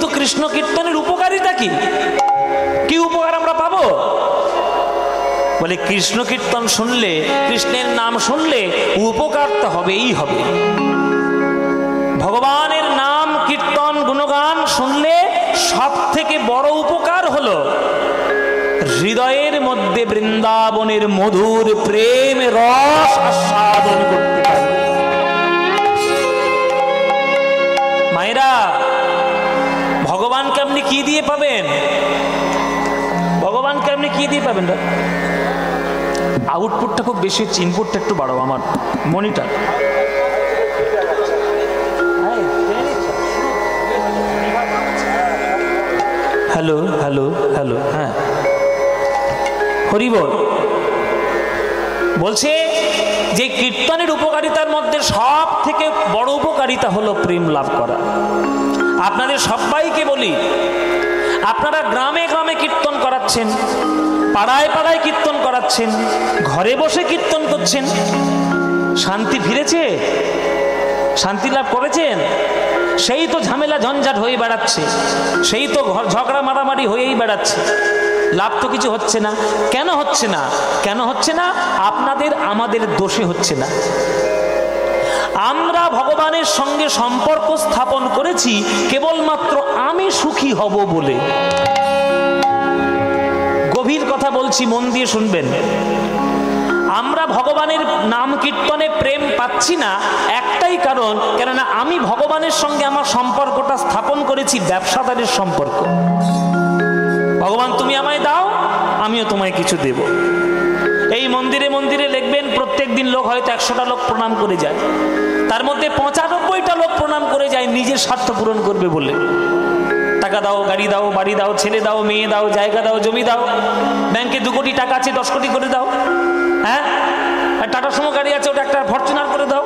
কিন্তু কৃষ্ণ কীর্তনের উপকারিতা কি? কি উপকার আমরা পাবো? বলে কৃষ্ণ কীর্তন শুনলে, কৃষ্ণের নাম শুনলে উপকার তো হবেই হবে। ভগবানের নাম কীর্তন গুণগান শুনলে সব থেকে বড় উপকার হলো হৃদয়ের মধ্যে বৃন্দাবনের মধুর প্রেম রস আস্বাদন করতে পারবে। মায়েরা, ভগবানকে আপনি কি দিয়ে পাবেন? ভগবানকে আপনি কি দিয়ে পাবেন? আউটপুটটা খুব বেশি হচ্ছে, ইনপুটটা একটু বাড়াও আমার মনিটর। হ্যালো হ্যালো হ্যালো, হ্যাঁ হরি বল। বলছে যে কীর্তনের উপকারিতার মধ্যে সব থেকে বড় উপকারিতা হলো প্রেম লাভ করা। আপনাদের সবাইকে বলি, আপনারা গ্রামে গ্রামে কীর্তন করাচ্ছেন, পাড়ায় পাড়ায় কীর্তন করাচ্ছেন, ঘরে বসে কীর্তন করছেন, শান্তি ফিরেছে? শান্তি লাভ করেছেন? সেই তো ঝামেলা ঝঞ্ঝাট হয়ে বেড়াচ্ছে, সেই তো ঝগড়া মারামারি হয়েই বেড়াচ্ছে, লাভ তো কিছু হচ্ছে না। কেন হচ্ছে না? কেন হচ্ছে না? আপনাদের আমাদের দোষে হচ্ছে না। আমরা ভগবানের সঙ্গে সম্পর্ক স্থাপন করেছি কেবলমাত্র আমি সুখী হব বলে। গভীর কথা বলছি, মন দিয়ে শুনবেন। আমরা ভগবানের নাম কীর্তনে প্রেম পাচ্ছি না একটাই কারণ, কেননা আমি ভগবানের সঙ্গে আমার সম্পর্কটা স্থাপন করেছি ব্যবসাদারের সম্পর্ক। ভগবান তুমি আমায় দাও, আমিও তোমায় কিছু দেব। এই মন্দিরে মন্দিরে দেখবেন প্রত্যেক দিন লোক হয়তো 100টা লোক প্রণাম করে যায়, তার মধ্যে 95টা লোক প্রণাম করে যায় নিজের স্বার্থ পূরণ করবে বলে। টাকা দাও, গাড়ি দাও, বাড়ি দাও, ছেলে দাও, মেয়ে দাও, জায়গা দাও, জমি দাও, ব্যাংকে 2 কোটি টাকা আছে 10 কোটি করে দাও, হ্যাঁ টাটা সুমো গাড়ি আছে ওটা একটা ফরচুনার করে দাও।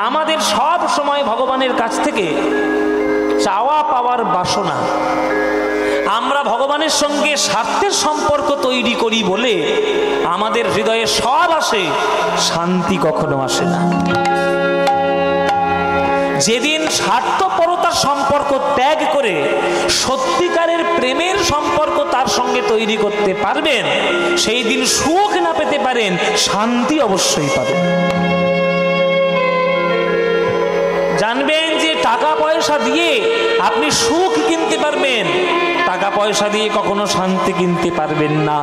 আমাদের সব সময় ভগবানের কাছ থেকে চাওয়া পাওয়ার বাসনা। আমরা ভগবানের সঙ্গে স্বার্থের সম্পর্ক তৈরি করি বলে আমাদের হৃদয়ে সব আসে, শান্তি কখনো আসে না। যেদিন স্বার্থপরতার সম্পর্ক ত্যাগ করে সত্যিকারের প্রেমের সম্পর্ক তার সঙ্গে তৈরি করতে পারবেন, সেই দিন সুখ না পেতে পারেন, শান্তি অবশ্যই পাবেন। জানবেন যে টাকা পয়সা দিয়ে আপনি সুখ কিনতে পারবেন, টাকা পয়সা দিয়ে কখনো শান্তি কিনতে পারবেন না।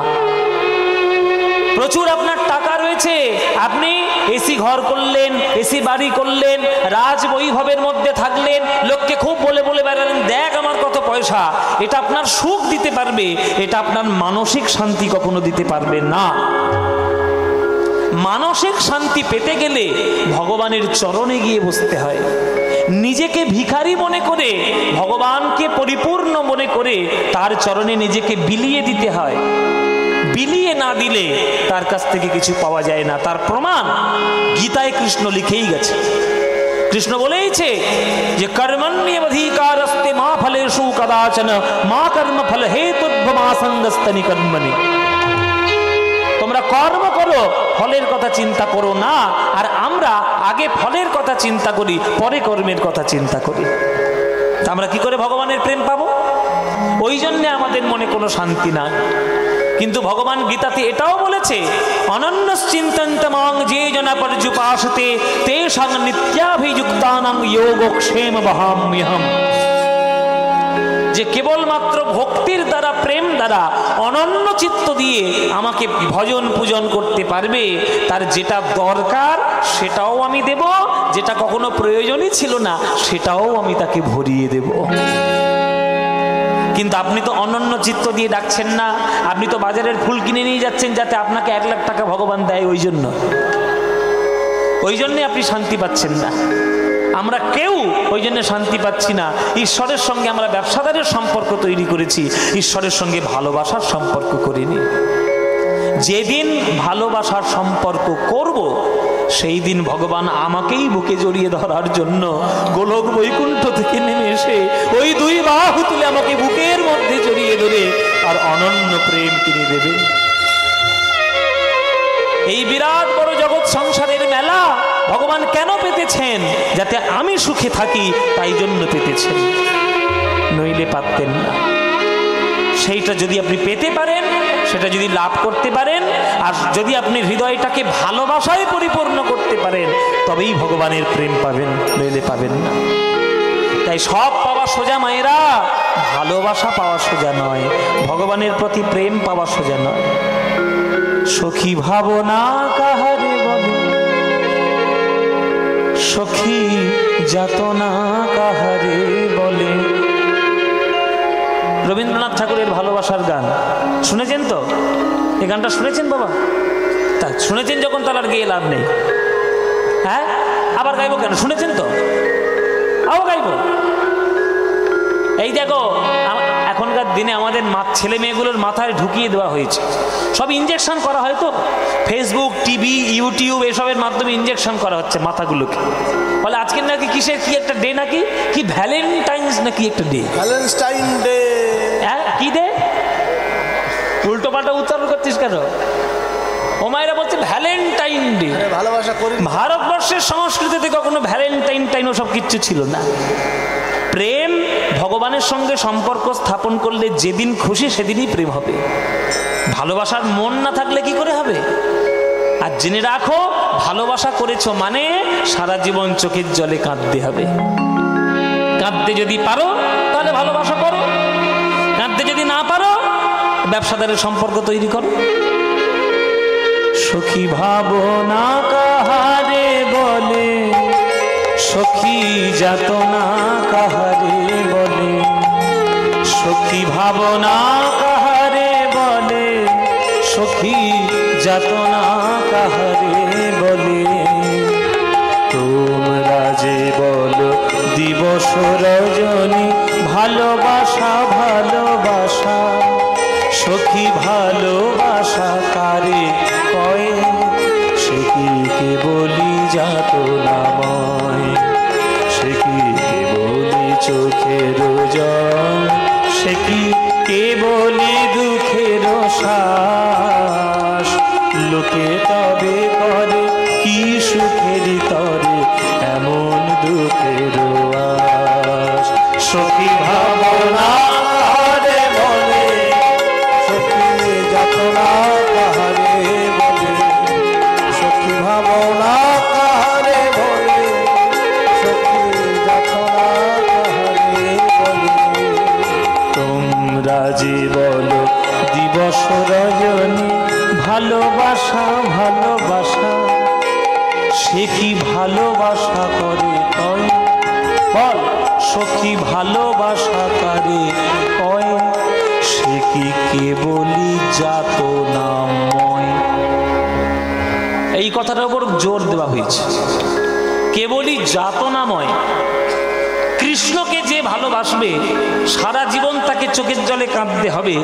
প্রচুর আপনার টাকা রয়েছে, আপনি এসি ঘর করলেন, এসি বাড়ি করলেন, রাজ বৈভবের মধ্যে থাকলেন, লোককে খুব বলে বলে বেড়ালেন দেখ আমার কত পয়সা। এটা আপনার সুখ দিতে পারবে, এটা আপনার মানসিক শান্তি কখনো দিতে পারবে না। মানসিক শান্তি পেতে গেলে ভগবানের চরণে গিয়ে বসতে হয়। নিজেকে ভিখারি মনে করে, ভগবানকে পরিপূর্ণ মনে করে তার চরণে নিজেকে বিলিয়ে দিতে হয়। বিলিয়ে না দিলে তার কাছ থেকে কিছু পাওয়া যায় না। তার প্রমাণ গীতায় কৃষ্ণ লিখেই গেছে। কৃষ্ণ বলেইছে যে কর্মণ্যেবধিকারস্তে মা ফলেষু কদাচন মা কর্ম ফল হেতুর্ভমাসঙ্গস্তনি কর্মণি। তোমরা কর্ম করো, ফলের কথা চিন্তা করো না। আর আমরা আগে ফলের কথা চিন্তা করি, পরে কর্মের কথা চিন্তা করি। আমরা কি করে ভগবানের প্রেম পাবো? ওই জন্যে আমাদের মনে কোনো শান্তি না। কিন্তু ভগবান গীতাতে এটাও বলেছে, অনন্যশ্চিন্তন্তমাং যে জনা পর্যুপাসতে তেষাং নিত্যাভিযুক্তানাং যোগক্ষেম বহাম্যহম। যে কেবলমাত্র ভক্তির দ্বারা, প্রেম দ্বারা অনন্য চিত্ত দিয়ে আমাকে ভজন পূজন করতে পারবে, তার যেটা দরকার সেটাও আমি দেব, যেটা কখনো প্রয়োজনই ছিল না সেটাও আমি তাকে ভরিয়ে দেব। কিন্তু আপনি তো অনন্য চিত্ত দিয়ে ডাকছেন না, আপনি তো বাজারের ফুল কিনে নিয়ে যাচ্ছেন যাতে আপনাকে 1 লাখ টাকা ভগবান দেয়, ওই জন্যে আপনি শান্তি পাচ্ছেন না। আমরা কেউ ওই জন্য শান্তি পাচ্ছি না। ঈশ্বরের সঙ্গে আমরা ব্যবসাদারের সম্পর্ক তৈরি করেছি, ঈশ্বরের সঙ্গে ভালোবাসার সম্পর্ক করিনি। যেদিন ভালোবাসার সম্পর্ক করব, সেই দিন ভগবান আমাকেই বুকে জড়িয়ে ধরার জন্য গোলক বৈকুণ্ঠ থেকে নেমে এসে ওই 2 বাহু তুলে আমাকে বুকের মধ্যে জড়িয়ে ধরে আর অনন্য প্রেম তিনি দেবেন। এই বিরাট বড় জগৎ সংসারের মেলা ভগবান কেন পেতেছেন? যাতে আমি সুখে থাকি, তাই জন্য পেতেছেন। পেতে পারতেন না। সেইটা যদি আপনি পেতে পারেন, সেটা যদি লাভ করতে পারেন, আর যদি আপনি হৃদয়টাকে ভালোবাসায় পরিপূর্ণ করতে পারেন, তবেই ভগবানের প্রেম পাবেন, নইলে পাবেন না। তাই সব পাওয়া সোজা মায়েরা, ভালোবাসা পাওয়া সোজা নয়, ভগবানের প্রতি প্রেম পাওয়া সোজা নয়। সখী ভাবনা কাহারে বলে, সখী যাতনা কাহারে বলে। রবীন্দ্রনাথ ঠাকুরের ভালোবাসার গান শুনেছেন তো? এই গানটা শুনেছেন বাবা? তা শুনেছেন যখন, তার আর গিয়ে লাভ নেই। হ্যাঁ, আবার গাইবো কেন? শুনেছেন তো, আও গাইবো। এই দেখো, এখনকার দিনে আমাদের ছেলে মেয়েগুলোর মাথায় ঢুকিয়ে দেওয়া হয়েছে, সব ইঞ্জেকশন করা হয় তো, ফেসবুক, টিভি, ইউটিউব এসবের মাধ্যমে ইঞ্জেকশন করা হচ্ছে মাথাগুলোকে। বলে আজকে নাকি কিসের কি একটা ডে, নাকি কি ভ্যালেন্টাইন্স নাকি একটা ডে, ভ্যালেন্টাইন ডে। হ্যাঁ, কি ডে? উল্টো পাল্টা উচ্চারণ করছিস কেন? ও মায়েরা বলছে ভ্যালেন্টাইন ডে। ভালোবাসা করি। ভারতবর্ষের সংস্কৃতিতে কখনো ভ্যালেন্টাইন ওসব কিচ্ছু ছিল না। প্রেম ভগবানের সঙ্গে সম্পর্ক স্থাপন করলে যেদিন খুশি সেদিনই প্রেম হবে। ভালোবাসার মন না থাকলে কি করে হবে? আর জেনে রাখো, ভালোবাসা করেছো মানে সারা জীবন চোখের জলে কাঁদতে হবে। কাঁদতে যদি পারো তাহলে ভালোবাসা করো, কাঁদতে যদি না পারো ব্যবসাদারের সম্পর্ক তৈরি করো। সখী ভাবনা কাহারে বলে, সখী যাতনা কাহারে বলে। সখী ভাবনা কাহারে বলে, সখী যাতনা কাহারে বলে। তোমরা যে বলো দিবস রজনী, ভালোবাসা ভালোবাসা, সখী ভালোবাসা কারে কয়, সে কি কেবলি যাতনাময়, সে কি কেবলি চোখের জল, সে কি কেবলি দুঃখের শ্বাস। লোকে তবে করে কি সুখের তরে এমন দুঃখের আশ। সখী ভাবনা কাহারে বলে, সখী যাতনা কাহারে বলে। সখী ভাবনা কাহারে বলে, সখী যাতনা কাহারে বলে। তোমরা যে বলো দিবস রজনী, ভালোবাসা ভালোবাসা, সে কি ভালোবাসা করে কয়, বল সখী ভালোবাসা করে কয়, সে কি কেবলি যাতনাময়। এই কথাটার উপর জোর দেওয়া হয়েছে, কেবলই যাতনাময়। কৃষ্ণকে যে ভালোবাসবে সারা জীবন তাকে চোখের জলে কাঁদতে হবে,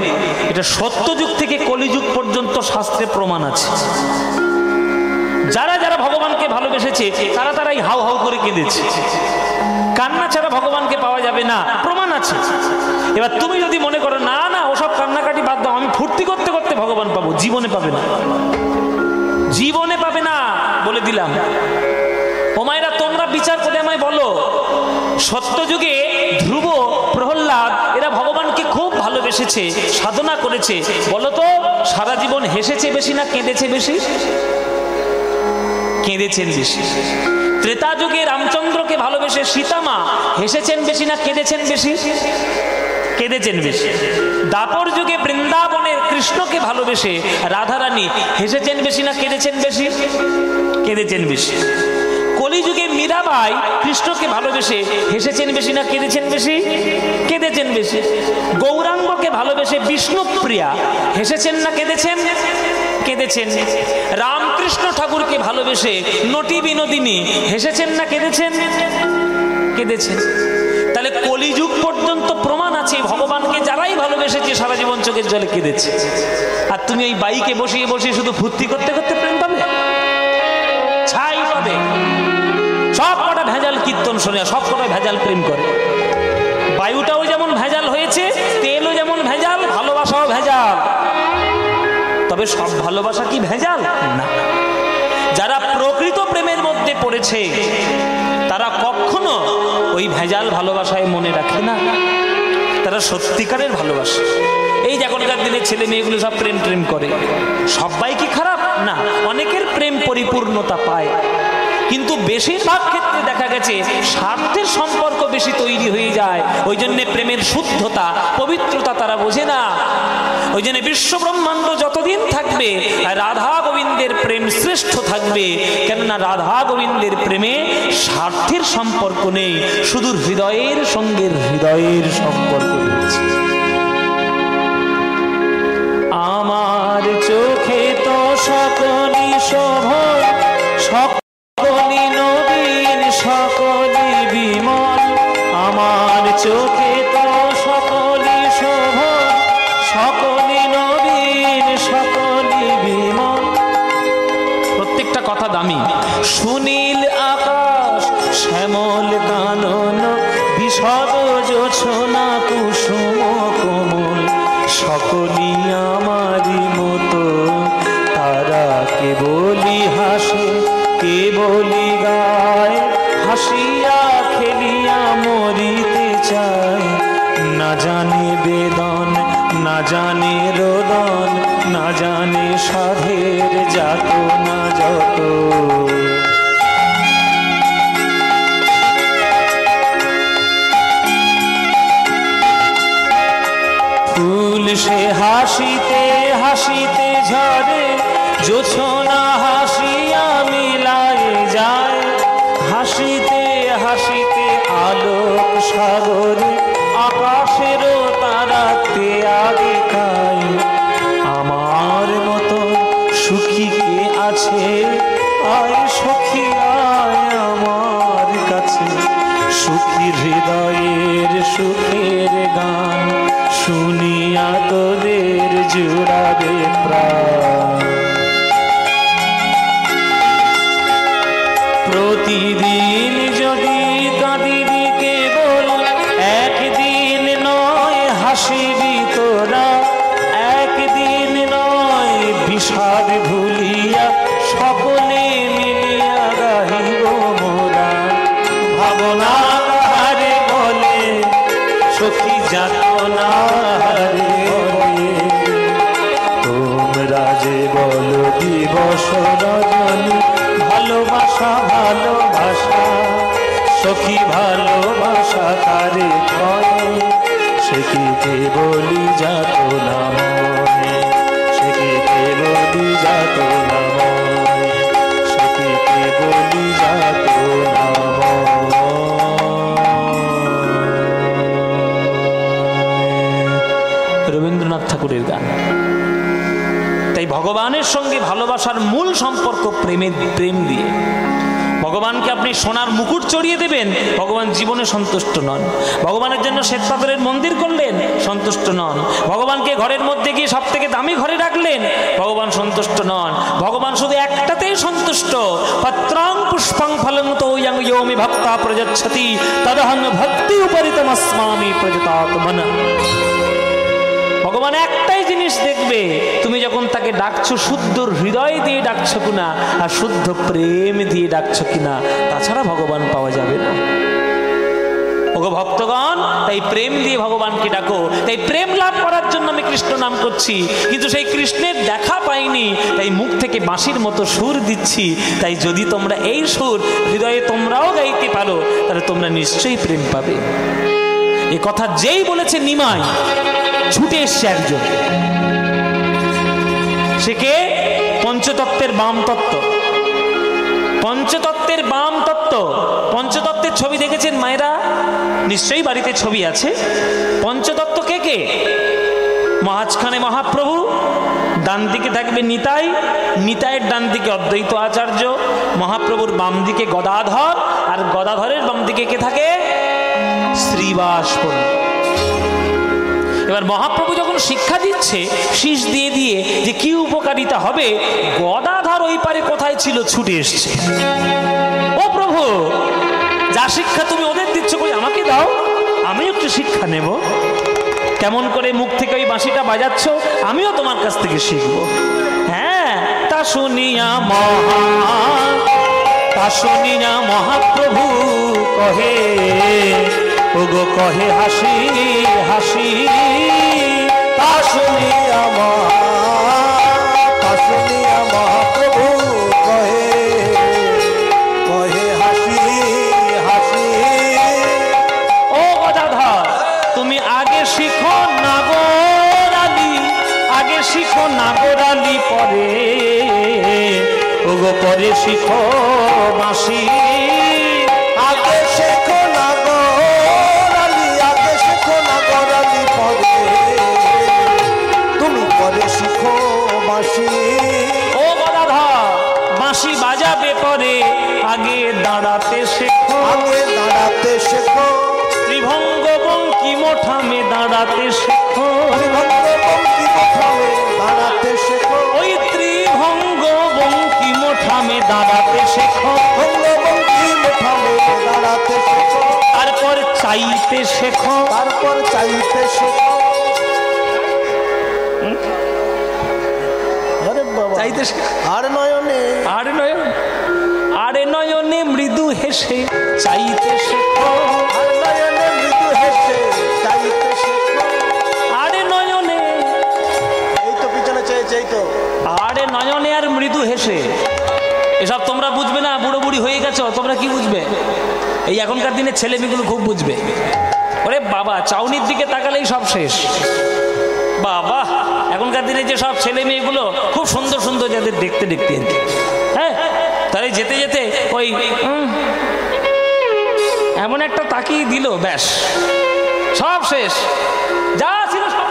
এটা সত্যযুগ থেকে কলিযুগ পর্যন্ত শাস্ত্রে প্রমাণ আছে। যারা যারা ভগবানকে ভালোবেসেছে তারা তারাই হাউ হাউ করে কেঁদেছে। কান্না ছাড়া ভগবানকে পাওয়া যাবে না, প্রমাণ আছে। এবার তুমি যদি মনে করো না না ওসব কান্নাকাটি বাদ দাও, আমি ফুর্তি করতে করতে ভগবান পাবো, জীবনে পাবে না, জীবনে পাবে না বলে দিলাম। ও মায়েরা, তোমরা বিচার করে আমায় বলো, সত্যযুগে ধ্রুব, প্রহ্লাদ এরা ভগবানকে খুব ভালোবেসেছে, সাধনা করেছে, বলো তো সারা জীবন হেসেছে বেশি না কেঁদেছে বেশি? কেঁদেছেন বেশি। ত্রেতা যুগে রামচন্দ্রকে ভালোবেসে সীতামা হেসেছেন বেশি না কেঁদেছেন বেশি? কেঁদেছেন বেশি। দাপর যুগে বৃন্দাবনে কৃষ্ণকে ভালোবেসে রাধারানী হেসেছেন বেশি না কেঁদেছেন বেশি? কেঁদেছেন বেশি। কলিযুগে মীরাবাই কৃষ্ণকে ভালোবেসে হেসেছেন বেশি না কেঁদেছেন বেশি? কেঁদেছেন বেশি। গৌরাঙ্গকে ভালোবেসে বিষ্ণুপ্রিয়া হেসেছেন না কেঁদেছেন? কেঁদেছেন। রামকৃষ্ণ ঠাকুরকে ভালোবেসে নটি বিনোদিনী হেসেছেন না কেঁদেছেন? কেঁদেছেন। তাহলে কলিযুগ পর্যন্ত প্রমাণ আছে ভগবানকে যারাই ভালোবেসেছে সারা জীবন চোখের জলে কেঁদেছে। আর তুমি এই বাইকে বসিয়ে বসিয়ে শুধু ফুর্তি করতে করতে প্রেম পাবে? ছাই পাবে। সব কটা ভেজাল কীর্তন শোনে, সব কটা ভেজাল প্রেম করে। বায়ুটাও যেমন ভেজাল হয়েছে, তেলও যেমন ভেজাল, ভালোবাসাও ভেজাল। তবে সব ভালোবাসা কি ভেজাল? না। যারা প্রকৃত প্রেমের মধ্যে পড়েছে তারা কখনো ওই ভেজাল ভালোবাসায় মনে রাখে না। তারা যারা সত্যিকারের ভালোবাসে। এই যে এখনকার দিনে ছেলে মেয়েগুলো সব প্রেম প্রেম করে, সবাই কি খারাপ না, অনেকের প্রেম পরিপূর্ণতা পায়, কিন্তু বেশিরভাগ ক্ষেত্রে দেখা গেছে স্বার্থের সম্পর্ক বেশি তৈরি হয়ে যায়। ওই জন্যে প্রেমের শুদ্ধতা পবিত্রতা তারা বোঝে না। ওই জন্য বিশ্ব ব্রহ্মাণ্ড যতদিন থাকবে রাধা গোবিন্দের প্রেম শ্রেষ্ঠ থাকবে, কেননা রাধা গোবিন্দের প্রেমে স্বার্থের সম্পর্ক নেই, শুধু হৃদয়ের সঙ্গে হৃদয়ের সম্পর্ক রয়েছে। আমার চোখে তো সকলই শোভন, সকলই নবীন, সকলই বিমল। আমার চোখে তো সকলই শোভন, সকলই নবীন, সকলই বিমল। প্রত্যেকটা কথা দামি। সুনীল আকাশ, শ্যামল কানন, বিশদ জোছনা, কুসুম কোমল, সকলই আমারই মতো। তারা কেবলই হাসে, কেবলই গায়, হাসিয়া খেলিয়া মরিতে চায়। না জানে বেদন, না জানে রোদন, না জানে সাধের যাতনা যত। ফুল সে হাসিতে হাসিতে ঝরে, জোছনা হাসিয়া মিলায়ে যায়। হাসিতে হাসিতে আলোক সাগরে, আকাশেরও তারাতে আগে খায়। আমার মতো সুখী কে আছে, আয় সখী আয় আমার কাছে। সুখী হৃদয়ের সুখের গান, শুনিয়া তোদের জুড়াবে প্রাণ। প্রতিদিন যদি কাঁদিবি কেবল, একদিন নয় হাসিবি তোরা। একদিন নয় বিষাদ ভুলিয়া, সকলে মিলিয়া গাহিব মোরা। ভাবনা কাহারে বলে, সখী যাতনা হারে বলে। তোমরা যে বলো দিবস রজনী, ভালোবাসা ভালোবাসা, সখী ভালোবাসা কারে কয়। সে কি কেবলই যাতনা মনে, সে কি কেবলই যাতনা মনে, সে কি কেবলই যাতনা মনে। রবীন্দ্রনাথ ঠাকুরের গান। তাই ভগবানের সঙ্গে ভালোবাসার মূল সম্পর্ক প্রেম দিয়ে। ভগবানকে আপনি সোনার মুকুট চড়িয়ে দেবেন, ভগবান জীবনে সন্তুষ্ট নন। ভগবানের জন্য শ্বেতপাথরের মন্দির করলেন, সন্তুষ্ট নন। ভগবানকে ঘরের মধ্যে গিয়ে সব থেকে দামি ঘরে রাখলেন, ভগবান সন্তুষ্ট নন। ভগবান শুধু একটাতেই সন্তুষ্ট, পত্রাং পুষ্পং ফলং তোয়ং ইয়োমি ভক্তা প্রযচ্ছতি তদহং ভক্তি উপরিতমস্মামি প্রযতাত্মনা। ভগবান একটাই জিনিস দেখবে, তুমি যখন তাকে ডাকছো শুদ্ধ হৃদয় দিয়ে ডাকছো কিনা, আর শুদ্ধ প্রেম দিয়ে ডাকছো কিনা, তাছাড়া ভগবান পাওয়া যাবে না। ওগো ভক্তগণ, তাই প্রেম দিয়ে ভগবানকে ডাকো। তাই প্রেম লাভ করার জন্য আমি কৃষ্ণ নাম করছি, কিন্তু সেই কৃষ্ণের দেখা পাইনি, তাই মুখ থেকে বাঁশির মতো সুর দিচ্ছি। তাই যদি তোমরা এই সুর হৃদয়ে তোমরাও গাইতে পারো, তাহলে তোমরা নিশ্চয়ই প্রেম পাবে। এ কথা যেই বলেছে নিমাই, ছুটে এসছে একজন। সে কে? পঞ্চতত্ত্বের বাম তত্ত্ব। পঞ্চতত্ত্বের বাম তত্ত্ব। পঞ্চতত্ত্বের ছবি দেখেছেন মায়েরা? নিশ্চয়ই বাড়িতে ছবি আছে। পঞ্চতত্ত্ব কে কে? মাঝখানে মহাপ্রভু, ডান দিকে থাকবে নিতাই, নিতাইয়ের ডান দিকে অদ্বৈত আচার্য, মহাপ্রভুর বাম দিকে গদাধর, আর গদাধরের বাম দিকে কে থাকে? শ্রীবাস পণ্ডিত। এবার মহাপ্রভু যখন শিক্ষা দিচ্ছে শীষ দিয়ে দিয়ে যে কি উপকারিতা হবে, গদাধর ওই পারে কোথায় ছিল, ছুটে এসছে। ও প্রভু, যা শিক্ষা তুমি ওদের দিচ্ছ, কই আমাকে দাও, আমি একটু শিক্ষা নেব। কেমন করে মুখ থেকে ওই বাঁশিটা বাজাচ্ছ, আমিও তোমার কাছ থেকে শিখব। হ্যাঁ, তা শুনিয়া মহাপ্রভু কহে, ওগো কহে হাসি হাসি বাঁশি। তা শুনিয়া মহাপ্রভু কহে কহে হাসি হাসি। ও গদাধর, তুমি আগে শিখো নাগরালি, আগে শিখো নাগরালি, পরে ওগো পরে শিখো বাঁশি। আগে শেখো নাগরালি, আগে শেখো নাগরালি, পরে তুমি পরে শিখো বাঁশি। ও গদাধর, বাঁশি বাজাবে পরে আগে দাঁড়াতে শেখো, আগে দাঁড়াতে শেখো, ত্রিভঙ্গ বঙ্কিম ঠামে দাঁড়াতে শেখো, দাঁড়াতে শেখো, ওই ত্রিভঙ্গ বঙ্কিম ঠামে দাঁড়াতে শেখো, দাঁড়াতে শেখো, তারপর চাইতে শেখো, তারপর চাইতে শেখো। আরে বাবা, চাইতে শেখো। আর নয়নে আরে নয়নে মৃদু হেসে চাইতে শেখো, আর নয়নে মৃদু হেসে চাইতে শেখো। আরে নয়নে, এই তো পিছনে চেয়েছে, এই তো আরে নয়নে আর মৃদু হেসে, এসব তোমরা বুঝবে না, বুড়ো বুড়ি হয়ে গেছো, তোমরা কি বুঝবে? এই এখনকার দিনে ছেলে মেয়েগুলো খুব বুঝবে। ওরে বাবা, চাউনির দিকে তাকালেই সব শেষ। বাবা, এখনকার দিনে যে সব ছেলে মেয়েগুলো খুব সুন্দর সুন্দর, যাদের দেখতে দেখতে আর কি, হ্যাঁ, তাহলে যেতে যেতে ওই এমন একটা তাকিয়ে দিল, ব্যাস সব শেষ, যা ছিল সব,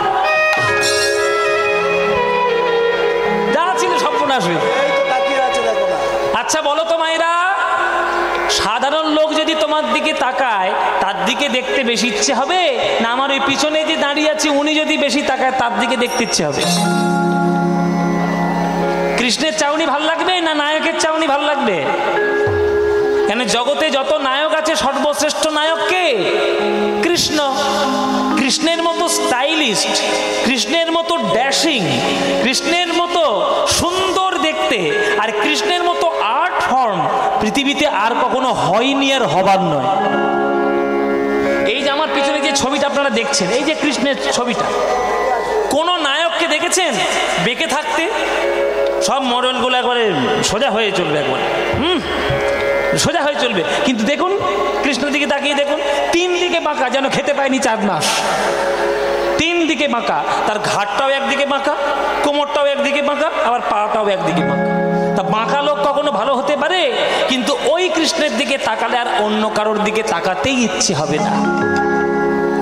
যা ছিল সর্বনাশ হয়ে। এই তো তাকিয়ে আছে, দেখো না। আচ্ছা বলো তো মায়েরা, সাধারণ লোক যদি তোমার দিকে তাকায় তার দিকে দেখতে বেশি ইচ্ছে হবে, না আমার ওই পিছনে যে দাঁড়িয়ে আছে উনি যদি বেশি তাকায় তার দিকে দেখতে ইচ্ছে হবে? কৃষ্ণের চাউনি ভাল লাগবে না নায়কের চাউনি ভাল লাগবে? কেন জগতে যত নায়ক আছে সর্বশ্রেষ্ঠ নায়ক কে? কৃষ্ণ। কৃষ্ণের মতো স্টাইলিস্ট, কৃষ্ণের মতো ড্যাশিং, কৃষ্ণের মতো সুন্দর দেখতে, আর কৃষ্ণের মতো আর্ট ফর্ম পৃথিবীতে আর কখনো হয়নি, আর হবার নয়। এই যে আমার পিছনে যে ছবিটা আপনারা দেখছেন, এই যে কৃষ্ণের ছবিটা, কোন নায়ককে দেখেছেন বেঁকে থাকতে? সব মডেলগুলো একবারে সোজা হয়ে চলবে, একবার সোজা হয়ে চলবে। কিন্তু দেখুন কৃষ্ণের দিকে তাকিয়ে দেখুন, তিন দিকে বাঁকা, যেন খেতে পায়নি 4 মাস। তিন দিকে বাঁকা, তার ঘাটটাও একদিকে বাঁকা, কোমরটাও একদিকে বাঁকা, আবার পাটাও একদিকে বাঁকা। তা বাঁকা লোক কখনো ভালো হতে পারে? কিন্তু ওই কৃষ্ণের দিকে তাকালে আর অন্য কারোর দিকে তাকাতেই ইচ্ছে হবে না।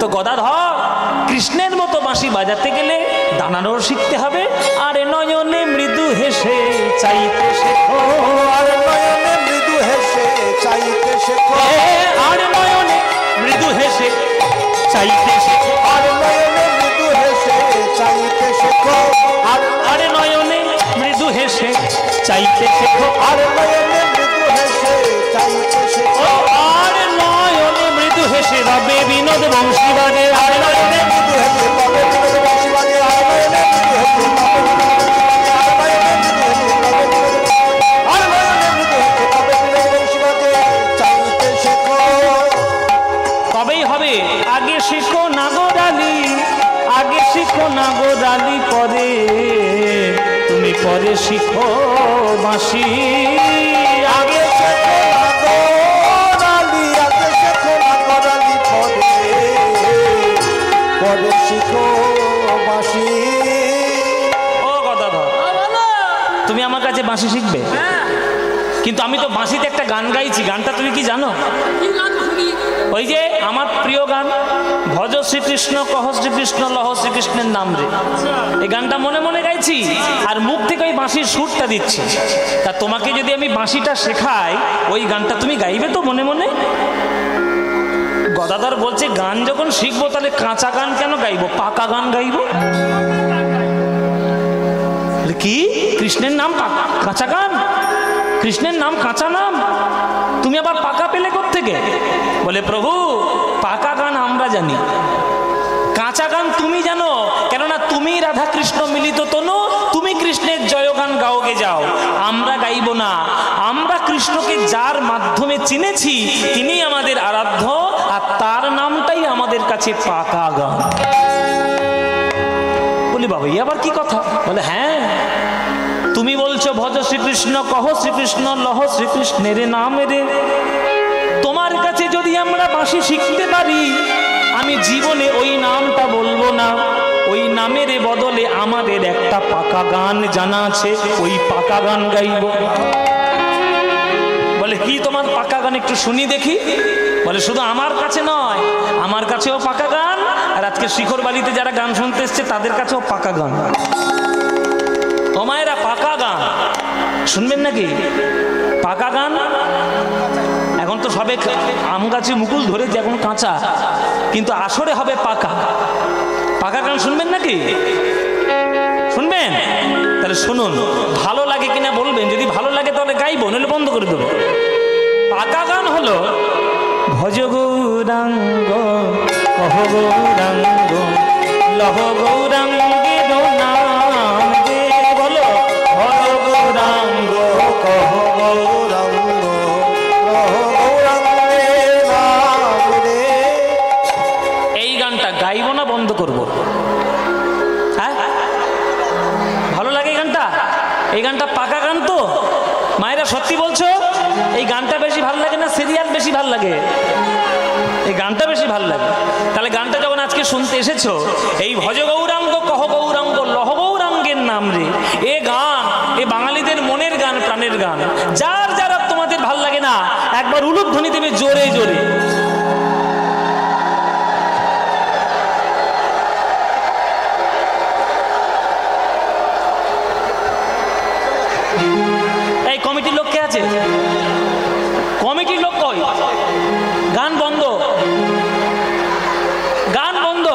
তো গদাধর, কৃষ্ণের মতো বাঁশি বাজাতে গেলে দাঁড়ানোর শিখতে হবে। আরে নয়নে মৃদু হেসে চাইতে শেখো, আর নয়নে মৃদু হেসে চাইতে শেখো, আর নয়নে মৃদু হেসে চাইতে শেখো, আর নয়নে মৃদু হেসে চাইতে শেখো, আর নয়নে মৃদু হেসে চাইতে শেখো, আর নয়নে মৃদু হেসে চাইতে শেখো, আর নয়নে মৃদু হেসে রবে বিনোদ বংশী বাজে, আর নয়নে মৃদু হেসে তবে বিনোদ বংশী বাজে, আর নয়নে মৃদু হেসে তবে বিনোদ বংশী বাজে, চাইতে শেখো। তবেই হবে। আগে শিখো নাগরালি, আগে শিখো নাগরালি, পরে তুমি পরে শিখো বাঁশি। আগে শেখো নাগরালি, আগে শেখো নাগরালি, পরে শিখো বাঁশি। ও গদাধর, তুমি আমার কাছে বাঁশি শিখবে? কিন্তু আমি তো বাঁশিতে একটা গান গাইছি, গানটা তুমি কি জানো? ওই যে আমার প্রিয় গান, ভজ শ্রীকৃষ্ণ কহ শ্রীকৃষ্ণ লহ শ্রীকৃষ্ণের নাম রে, এই গানটা মনে মনে গাইছি, আর মুখ থেকে ওই বাঁশির সুরটা দিচ্ছি। তা তোমাকে যদি আমি বাঁশিটা শেখাই, ওই গানটা তুমি গাইবে তো মনে মনে? গদাধর বলছে, গান যখন শিখবো তাহলে কাঁচা গান কেন গাইবো, পাকা গান গাইবো। কি কৃষ্ণের নাম কাঁচা গান? কৃষ্ণের নাম কাঁচা নাম, তুমি আবার পাকা পেলে কোত্থেকে? বলে, প্রভু পাকা গান আমরা জানি, কাঁচা গান তুমি জানো, কেননা তুমি রাধা কৃষ্ণ মিলিত তনু, তুমি কৃষ্ণের জয়গান গাওগে যাও, আমরা গাইব না। আমরা কৃষ্ণকে যার মাধ্যমে চিনেছি তিনি আমাদের আরাধ্য, আর তার নামটাই আমাদের কাছে পাকা গান। বলি বাবা এই আবার কি কথা? বলে হ্যাঁ, তুমি বলছো ভজ শ্রীকৃষ্ণ কহ শ্রীকৃষ্ণ লহ শ্রীকৃষ্ণের নাম রে। তোমার কাছে যদি আমরা বাঁশি শিখতে পারি, আমি জীবনে ওই নামটা বলবো না, ওই নামের বদলে আমাদের একটা পাকা গান জানা আছে, ওই পাকা গান গাইব। বলে কি তোমার পাকা গান একটু শুনি দেখি? বলে শুধু আমার কাছে নয়, আমার কাছেও পাকা গান, আর আজকে শিখর বাড়িতে যারা গান শুনতে এসছে তাদের কাছেও পাকা গান। ও মায়েরা, পাকা গান শুনবেন নাকি? পাকা গান এখন তো সবে আম গাছে মুকুল ধরেছে, এখন কাঁচা, কিন্তু আসরে হবে পাকা। পাকা গান শুনবেন নাকি? শুনবেন? তাহলে শুনুন, ভালো লাগে কিনা বলবেন, যদি ভালো লাগে তাহলে গাইবো, নইলে বন্ধ করে দেবো। পাকা গান হলো ভজ গৌরাঙ্গ কহ গৌরাঙ্গ লহ গৌরাঙ্গের নাম রে। বলো ভজ গৌরাঙ্গ কহ গৌরাঙ্গ লহ গৌরাঙ্গের নাম রে। এই গানটা গাইবো না বন্ধ করবো? হ্যাঁ, ভালো লাগে এই গানটা? এই গানটা পাকা গান তো মায়েরা, সত্যি বলছো? এই গানটা বেশি ভালো লাগে না সিরিয়াল বেশি ভালো লাগে? এই গানটা বেশি ভালো লাগে। তাহলে গানটা যখন আজকে শুনতে এসেছো, এই ভজ গৌরাঙ্গ কহ গৌরাঙ্গ লহ গৌরাঙ্গের নাম রে, এ গান এ বাঙালিদের মনের গান, প্রাণের গান। যার যারা তোমাদের ভাল লাগে না, একবার উলুধ্বনি দেবে জোরে জোরে। এই কমিটির লোক কে আছে? কমিটির লোক কই? গান বন্ধ, গান বন্ধ।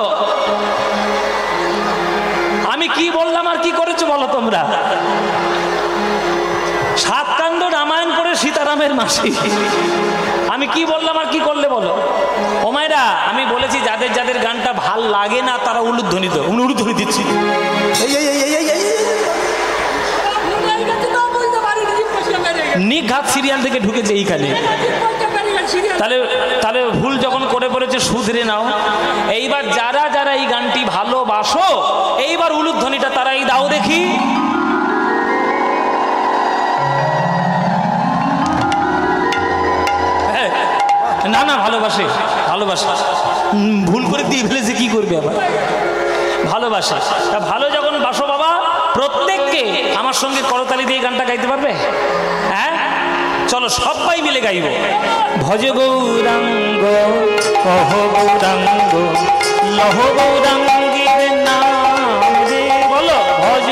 আমি কি বললাম আর কি করেছো বলো তোমরা? সাত কাণ্ড রামায়ণ করে সীতারামের মাসি, আমি কি বললাম আর কি করলে বলো? ও মায়েরা, আমি বলেছি যাদের যাদের গানটা ভাল লাগে না তারা উলুধ্বনি তো, উলুধ্বনি দিচ্ছি। নিঘাত সিরিয়াল থেকে ঢুকেছে এইখানে। তাহলে তাহলে ভুল যখন করে পড়েছে শুধরে নাও। এইবার যারা যারা এই গানটি ভালোবাসো, এইবার উলুধ্বনিটা তারা এই দাও দেখি। না না, ভালোবাসে, ভালোবাসে। ভুল করে দিয়ে ফেলেছে, কি করবে আবার? ভালোবাসে। তা ভালো যখন বাসো বাবা, প্রত্যেককে আমার সঙ্গে করতালি দিয়ে গানটা গাইতে পারবে? হ্যাঁ, চলো সবাই মিলে গাইব। ভজ গৌরাঙ্গ কহ গৌরাঙ্গ লহ গৌরাঙ্গের নাম রে। বলো ভজ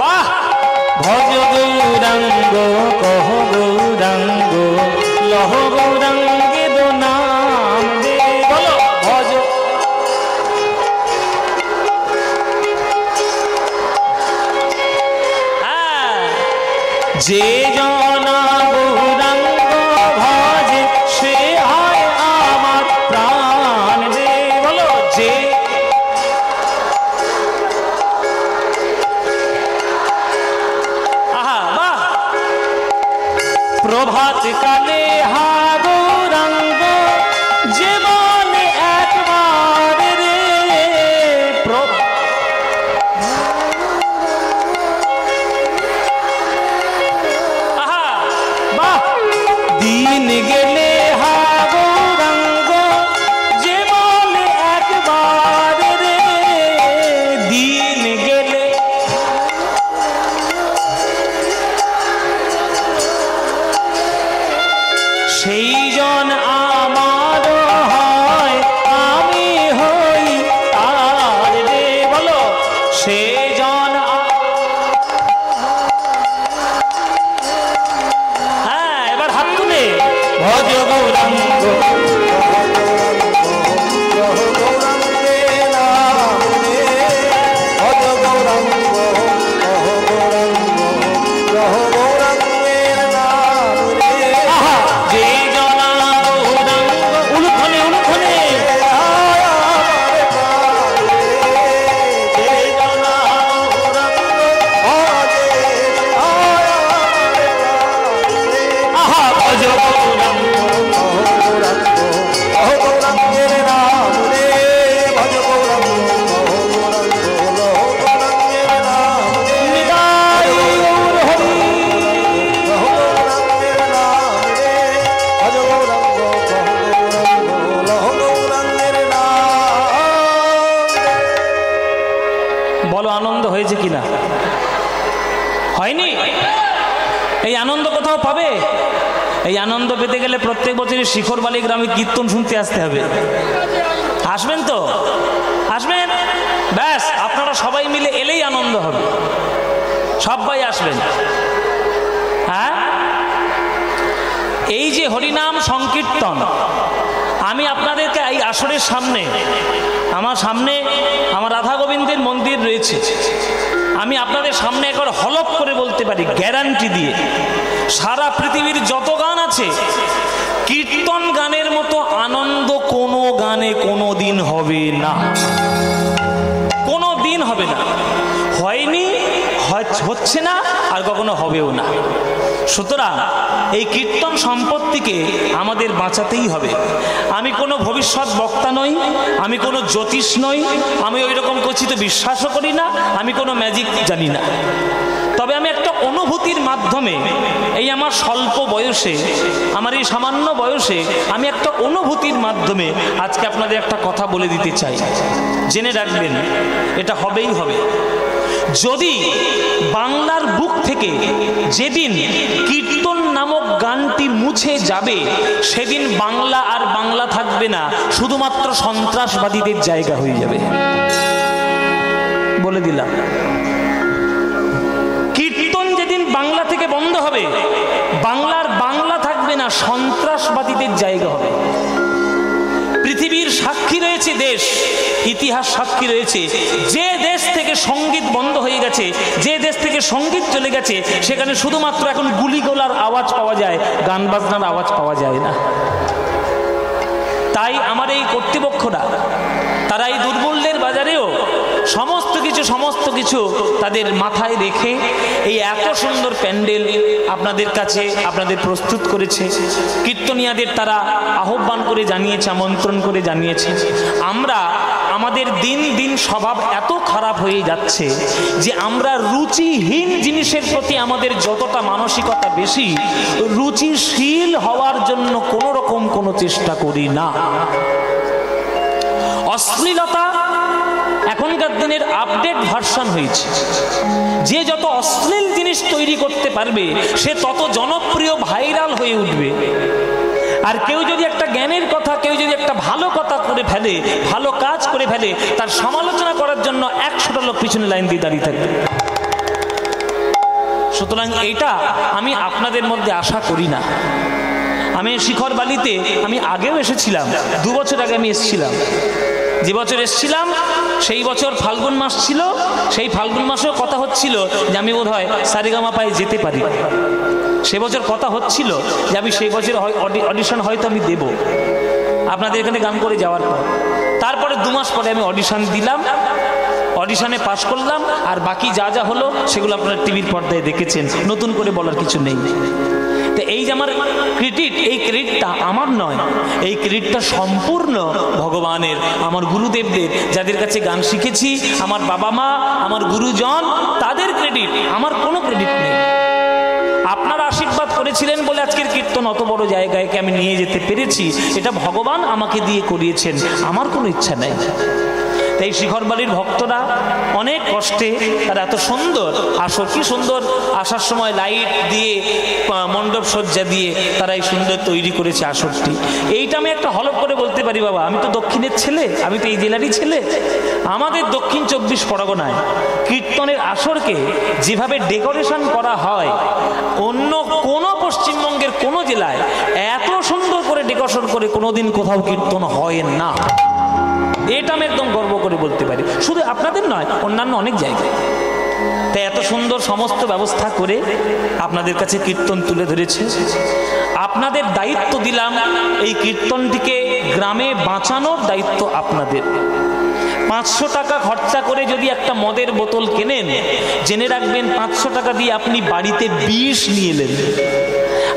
বাহ। ভজ গৌরাঙ্গ কহ গৌরাঙ্গ লহ গৌরাঙ্গের নাম রে। বলো ভজ। যে জনা গৌরাঙ্গ ভজে সে হয় আমার প্রাণ রে। বলো যে। আহা বাহ। প্রভাত কালে হা গৌরাঙ্গ যে বলে একবার রে। দিন গেলে হা গৌরাঙ্গ যে বলে একবার রে। দিন গেলে সেই জন আমার হয়, আমি হই তার রে। বলো সে জন। হ্যাঁ, এবার হাত তুলে ভজ গৌরাঙ্গ যে জনা গৌরাঙ্গ। উলুধ্বনি উলুধ্বনি। আহা ভজ গৌরাঙ্গ পাবে। এই আনন্দ পেতে গেলে প্রত্যেক বছরই শিখর বালি গ্রামে কীর্তন শুনতে আসতে হবে। আসবেন তো? আসবেন? ব্যাস, আপনারা সবাই মিলে এলেই আনন্দ হবে, সবাই আসবেন। হ্যাঁ, এই যে হরিনাম সংকীর্তন, আমি আপনাদেরকে এই আসরের সামনে, আমার সামনে আমার রাধা গোবিন্দের মন্দির রয়েছে, আমি আপনাদের সামনে একবার হলফ করে বলতে পারি, গ্যারান্টি দিয়ে, সারা পৃথিবীর যত গান আছে কীর্তন গানের মতো আনন্দ কোনো গানে কোনো দিন হবে না, কোনো দিন হবে না, হয়নি, হচ্ছে না, আর কখনো হবেও না। সুতরাং এই কীর্তন সম্পত্তিকে আমাদের বাঁচাতেই হবে। আমি কোনো ভবিষ্যৎ বক্তা নই, আমি কোনো জ্যোতিষ নই, আমি ওই রকম কচিত বিশ্বাসও করি না, আমি কোনো ম্যাজিক জানি না। তবে আমি একটা অনুভূতির মাধ্যমে, এই আমার স্বল্প বয়সে, আমার এই সামান্য বয়সে, আমি একটা অনুভূতির মাধ্যমে আজকে আপনাদের একটা কথা বলে দিতে চাই। জেনে রাখবেন, এটা হবেই হবে। যদি বাংলার বুক থেকে যেদিন কীর্তন নামক গানটি মুছে যাবে, সেদিন বাংলা আর বাংলা থাকবে না, শুধুমাত্র সন্ত্রাসবাদীদের জায়গা হয়ে যাবে, বলে দিলাম। কীর্তন যেদিন বাংলা থেকে বন্ধ হবে, বাংলার বাংলা থাকবে না, সন্ত্রাসবাদীদের জায়গা হবে। পৃথিবীর সাক্ষী রয়েছে দেশ, ইতিহাস সাক্ষী রয়েছে, যে দেশ থেকে সঙ্গীত বন্ধ হয়ে গেছে, যে দেশ থেকে সঙ্গীত চলে গেছে, সেখানে শুধুমাত্র এখন গুলিগোলার আওয়াজ পাওয়া যায়, গান বাজনার আওয়াজ পাওয়া যায় না। তাই আমার এই কর্তৃপক্ষরা, তারা এই দুর্বলদের বাজারেও সমস্ত কিছু তাদের মাথায় রেখে এই এত সুন্দর প্যান্ডেল আপনাদের কাছে আপনাদের প্রস্তুত করেছে। কীর্তনিয়াদের তারা আহ্বান করে জানিয়েছে, আমন্ত্রণ করে জানিয়েছে। আমরা আমাদের দিন দিন স্বভাব এত খারাপ হয়ে যাচ্ছে যে আমরা রুচিহীন জিনিসের প্রতি আমাদের যতটা মানসিকতা বেশি, রুচিশীল হওয়ার জন্য কোনো রকম কোনো চেষ্টা করি না। অশ্লীলতা এখনকার দিনের আপডেট ভার্সন হয়েছে। যে যত অশ্লীল জিনিস তৈরি করতে পারবে, সে তত জনপ্রিয়, ভাইরাল হয়ে উঠবে। আর কেউ যদি একটা জ্ঞানের কথা, কেউ যদি একটা ভালো কথা করে ফেলে, ভালো কাজ করে ফেলে, তার সমালোচনা করার জন্য 100টা লোক পিছনে লাইন দিয়ে দাঁড়িয়ে থাকবে। সুতরাং এইটা আমি আপনাদের মধ্যে আশা করি না। আমি শিখর বালিতে আমি আগেও এসেছিলাম, 2 বছর আগে আমি এসেছিলাম। যে বছর এসেছিলাম সেই বছর ফাল্গুন মাস ছিল, সেই ফাল্গুন মাসেও কথা হচ্ছিল যে আমি বোধ হয় সারেগামাপায় যেতে পারি। সে বছর কথা হচ্ছিল যে আমি সেই বছর অডিশন হয়তো আমি দেব আপনাদের এখানে গান করে যাওয়ার পর। তারপরে 2 মাস পরে আমি অডিশন দিলাম, অডিশনে পাশ করলাম, আর বাকি যা যা হলো সেগুলো আপনারা টিভির পর্দায় দেখেছেন, নতুন করে বলার কিছু নেই। তো এই যে আমার ক্রেডিট, এই ক্রেডিটটা আমার নয়, এই ক্রেডিটটা সম্পূর্ণ ভগবানের, আমার গুরুদেবদের, যাদের কাছে গান শিখেছি, আমার বাবা মা, আমার গুরুজন, তাদের ক্রেডিট, আমার কোনো ক্রেডিট নেই। আপনারা আশীর্বাদ করেছিলেন বলে আজকের কীর্তন অত বড় জায়গায় আমি নিয়ে যেতে পেরেছি, এটা ভগবান আমাকে দিয়ে করিয়েছেন, আমার কোনো ইচ্ছা নেই। তাই শিখরবালির ভক্তরা অনেক কষ্টে, তারা এত সুন্দর আসর, কি সুন্দর আসার সময় লাইট দিয়ে, মণ্ডপ সজ্জা দিয়ে তারা এই সুন্দর তৈরি করেছে আসরটি। এইটা আমি একটা হলফ করে বলতে পারি, বাবা আমি তো দক্ষিণের ছেলে, আমি তো এই জেলারই ছেলে। আমাদের দক্ষিণ 24 পরগনায় কীর্তনের আসরকে যেভাবে ডেকোরেশন করা হয়, অন্য কোনো পশ্চিমবঙ্গের কোনো জেলায় এত সুন্দর করে ডেকোরেশন করে কোনোদিন কোথাও কীর্তন হয় না। এটা আমি একদম গর্ব করে বলতে পারি, শুধু আপনাদের নয়, অন্যান্য অনেক জায়গায়। তাই এত সুন্দর সমস্ত ব্যবস্থা করে আপনাদের কাছে কীর্তন তুলে ধরেছে। আপনাদের দায়িত্ব দিলাম, এই কীর্তনটিকে গ্রামে বাঁচানোর দায়িত্ব আপনাদের। 500 টাকা খরচা করে যদি একটা মদের বোতল কেনেন, জেনে রাখবেন 500 টাকা দিয়ে আপনি বাড়িতে বিষ নিয়ে এলেন।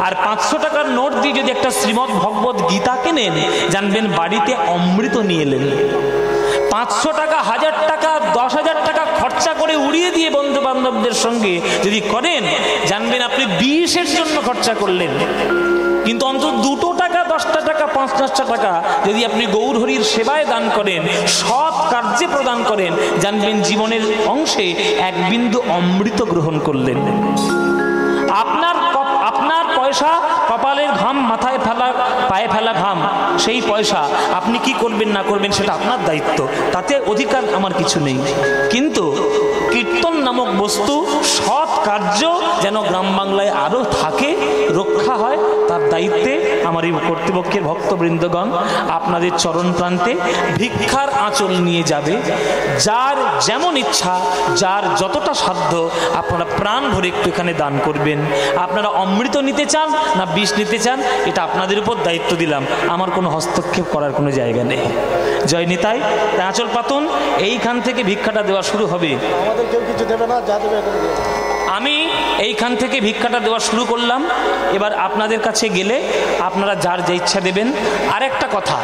আর 500 টাকার নোট দিয়ে যদি একটা শ্রীমদ্ ভগবত গীতা কেনেন, জানবেন বাড়িতে অমৃত নিয়ে এলেন। 500 টাকা, 1000 টাকা, 10,000 টাকা খরচা করে উড়িয়ে দিয়ে বন্ধু বান্ধবদের সঙ্গে যদি করেন, জানবেন আপনি বিষের জন্য খরচা করলেন। কিন্তু অন্তত 2 টাকা, 10টা টাকা, 5-10টা টাকা যদি আপনি গৌরহরির সেবায় দান করেন, সৎ কার্যে প্রদান করেন, জানবেন জীবনের অংশে 1 বিন্দু অমৃত গ্রহণ করলেন। আপনার পয়সা, কপালের ঘাম, মাথায় ফেলা, পায়ে ফেলা ঘাম, সেই পয়সা আপনি কি করবেন না করবেন সেটা আপনার দায়িত্ব, তাতে অধিকার আমার কিছু নেই। কিন্তু কীর্তন নামক বস্তু, সৎ কার্য যেন গ্রাম বাংলায় আরও থাকে, রক্ষা হয়, তার দায়িত্বে আমার এই কর্তৃপক্ষের ভক্তবৃন্দগণ আপনাদের চরণ প্রান্তে ভিক্ষার আঁচল নিয়ে যাবে। যার যেমন ইচ্ছা, যার যতটা সাধ্য আপনারা প্রাণ ভরে একটু এখানে দান করবেন। আপনারা অমৃত নিতে চান না বিষ নিতে চান, এটা আপনাদের উপর দায়িত্ব দিলাম, আমার কোনো হস্তক্ষেপ করার কোনো জায়গা নেই। জয় নিতাই। আঁচল পাতুন, এইখান থেকে ভিক্ষাটা দেওয়া শুরু হবে। আমাদের কেউ কিছু দেবে না, যা দেবে এটা দেবে। আমি এইখান থেকে ভিক্ষাটা দেওয়া শুরু করলাম। এবার আপনাদের কাছে গেলে আপনারা যার যে ইচ্ছা দেবেন। আরেকটা কথা,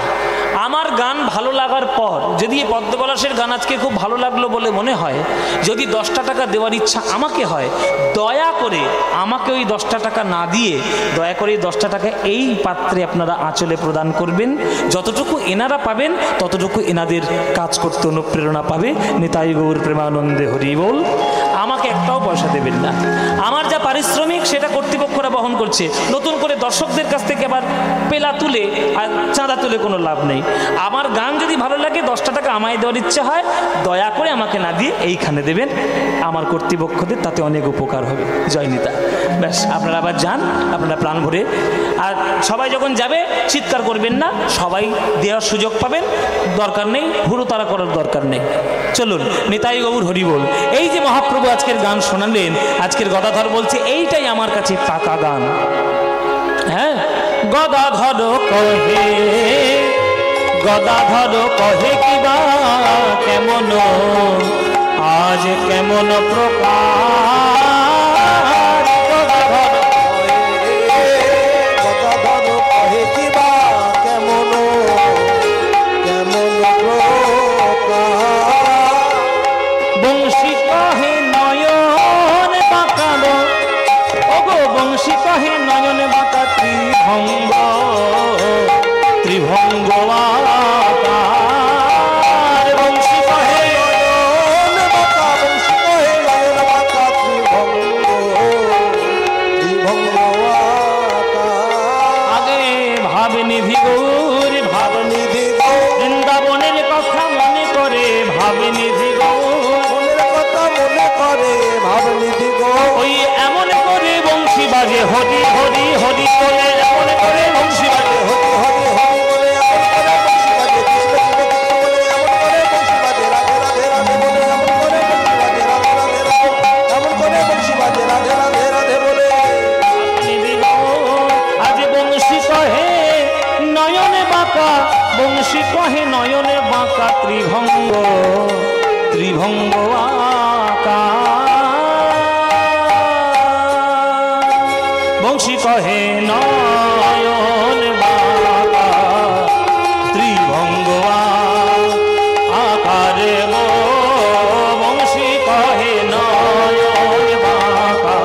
আমার গান ভালো লাগার পর যদি এই পদ্মপলাশের গান আজকে খুব ভালো লাগলো বলে মনে হয়, যদি 10টা টাকা দেওয়ার ইচ্ছা আমাকে হয়, দয়া করে আমাকে ওই 10টা টাকা না দিয়ে দয়া করে 10টা টাকা এই পাত্রে আপনারা আঁচলে প্রদান করবেন। যতটুকু এনারা পাবেন ততটুকু এনাদের কাজ করতে অনুপ্রেরণা পাবে। নিতাই গৌর প্রেমানন্দে হরি বল। আমাকে একটাও পয়সা দেবেন না। আমার যা পারিশ্রমিক সেটা কর্তৃপক্ষরা বহন করছে। নতুন করে দর্শকদের কাছ থেকে আবার পেলা তুলে আর চাঁদা তুলে কোনো লাভ নেই। আমার গান যদি ভালো লাগে 10টা টাকা আমায় দেওয়ার ইচ্ছে হয়, দয়া করে আমাকে না দিয়ে এইখানে দেবেন, আমার কর্তৃপক্ষদের তাতে অনেক উপকার হবে। জয় নিতা। ব্যাস, আপনারা আবার যান, আপনারা প্রাণ ভরে। আর সবাই যখন যাবে চিৎকার করবেন না, সবাই দেওয়ার সুযোগ পাবেন, দরকার নেই হুড়োতাড়া করার দরকার নেই। চলুন, নিতাই গৌর হরি বল। এই যে মহাপ্রভু আজকের গান শোনালেন, আজকের গদাধর বলছে এইটাই আমার কাছে পাকা গান। হ্যাঁ, গদাধর কহে, গদাধর কহে কিবা কেমন, আজ কেমন প্রকার। গদাধর গদাধর কহে কিবা কেমন, কেমন প্রকার। বংশী কহে নয়ন বাঁকানো, ওগো বংশী কহে নয়ন বাঁকা ত্রিভঙ্গ, ত্রিভঙ্গ আকার। বংশী কহে নয়ন বাঁকা, বংশী কহে নয়ন বাঁকা ত্রিভঙ্গ, ত্রিভঙ্গ আকার। আগে ভাবনিধি গৌর, ভাবনিধি গৌর, বৃন্দাবনের কথা মনে করে ভাবনিধি গৌর, মনের কথা মনে করে ভাবনিধি গৌর। ওই এমন করে বংশী বাজে হরি হরি হরি বলে, এমন করে বংশী বাজে হরি হরি হরি বলে এমন করে বংশী বাজে, কৃষ্ণ কৃষ্ণ কৃষ্ণ বলে এমন করে বংশী বাজে, রাধে রাধে রাধে বলে এমন করে বংশী বাজে, রাধে রাধে রাধে এমন করে বংশী বাজে, রাধে রাধে রাধে বলে। আজ বংশী কহে নয়নে বাঁকা, বংশী কহে নয়নে বাঁকা ত্রিভঙ্গ, ত্রিভঙ্গ আকার। বংশী কহে নয়ন বাঁকা ত্রিভঙ্গ আকারে গো, বংশী কহে নয়ন বাঁকা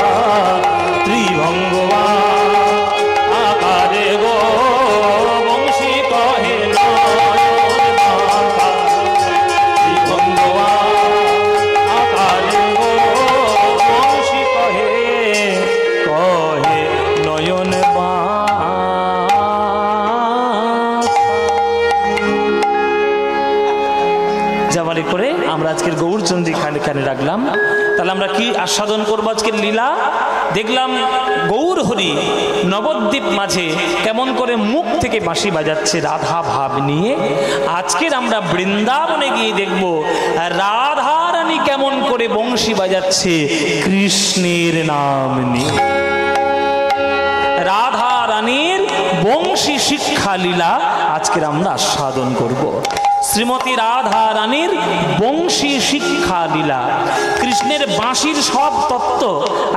ত্রিভঙ্গ আকারে গো, বংশী কহে নয়ন বাঁকা ত্রিভঙ্গ আকারে গো, বংশী কহে কহে নয়ন বাঁকা। জামালি করে আমরা আজকের গৌরচন্দ্রী খানে রাখলাম। তাহলে আমরা কি আস্বাদন করবো আজকের লীলা? দেখলাম গৌর হরি নবদ্বীপ মাঝে কেমন করে মুখ থেকে বাঁশি বাজাচ্ছে রাধা ভাব নিয়ে। আজকের আমরা বৃন্দাবনে গিয়ে দেখব রাধা রানী কেমন করে বংশী বাজাচ্ছে কৃষ্ণের নাম নিয়ে। রাধা রানীর বংশী শিক্ষা লীলা আজকের আমরা আস্বাদন করব। শ্রীমতী রাধা রানীর বংশী শিক্ষা লীলা, কৃষ্ণের বাঁশির সব তত্ত্ব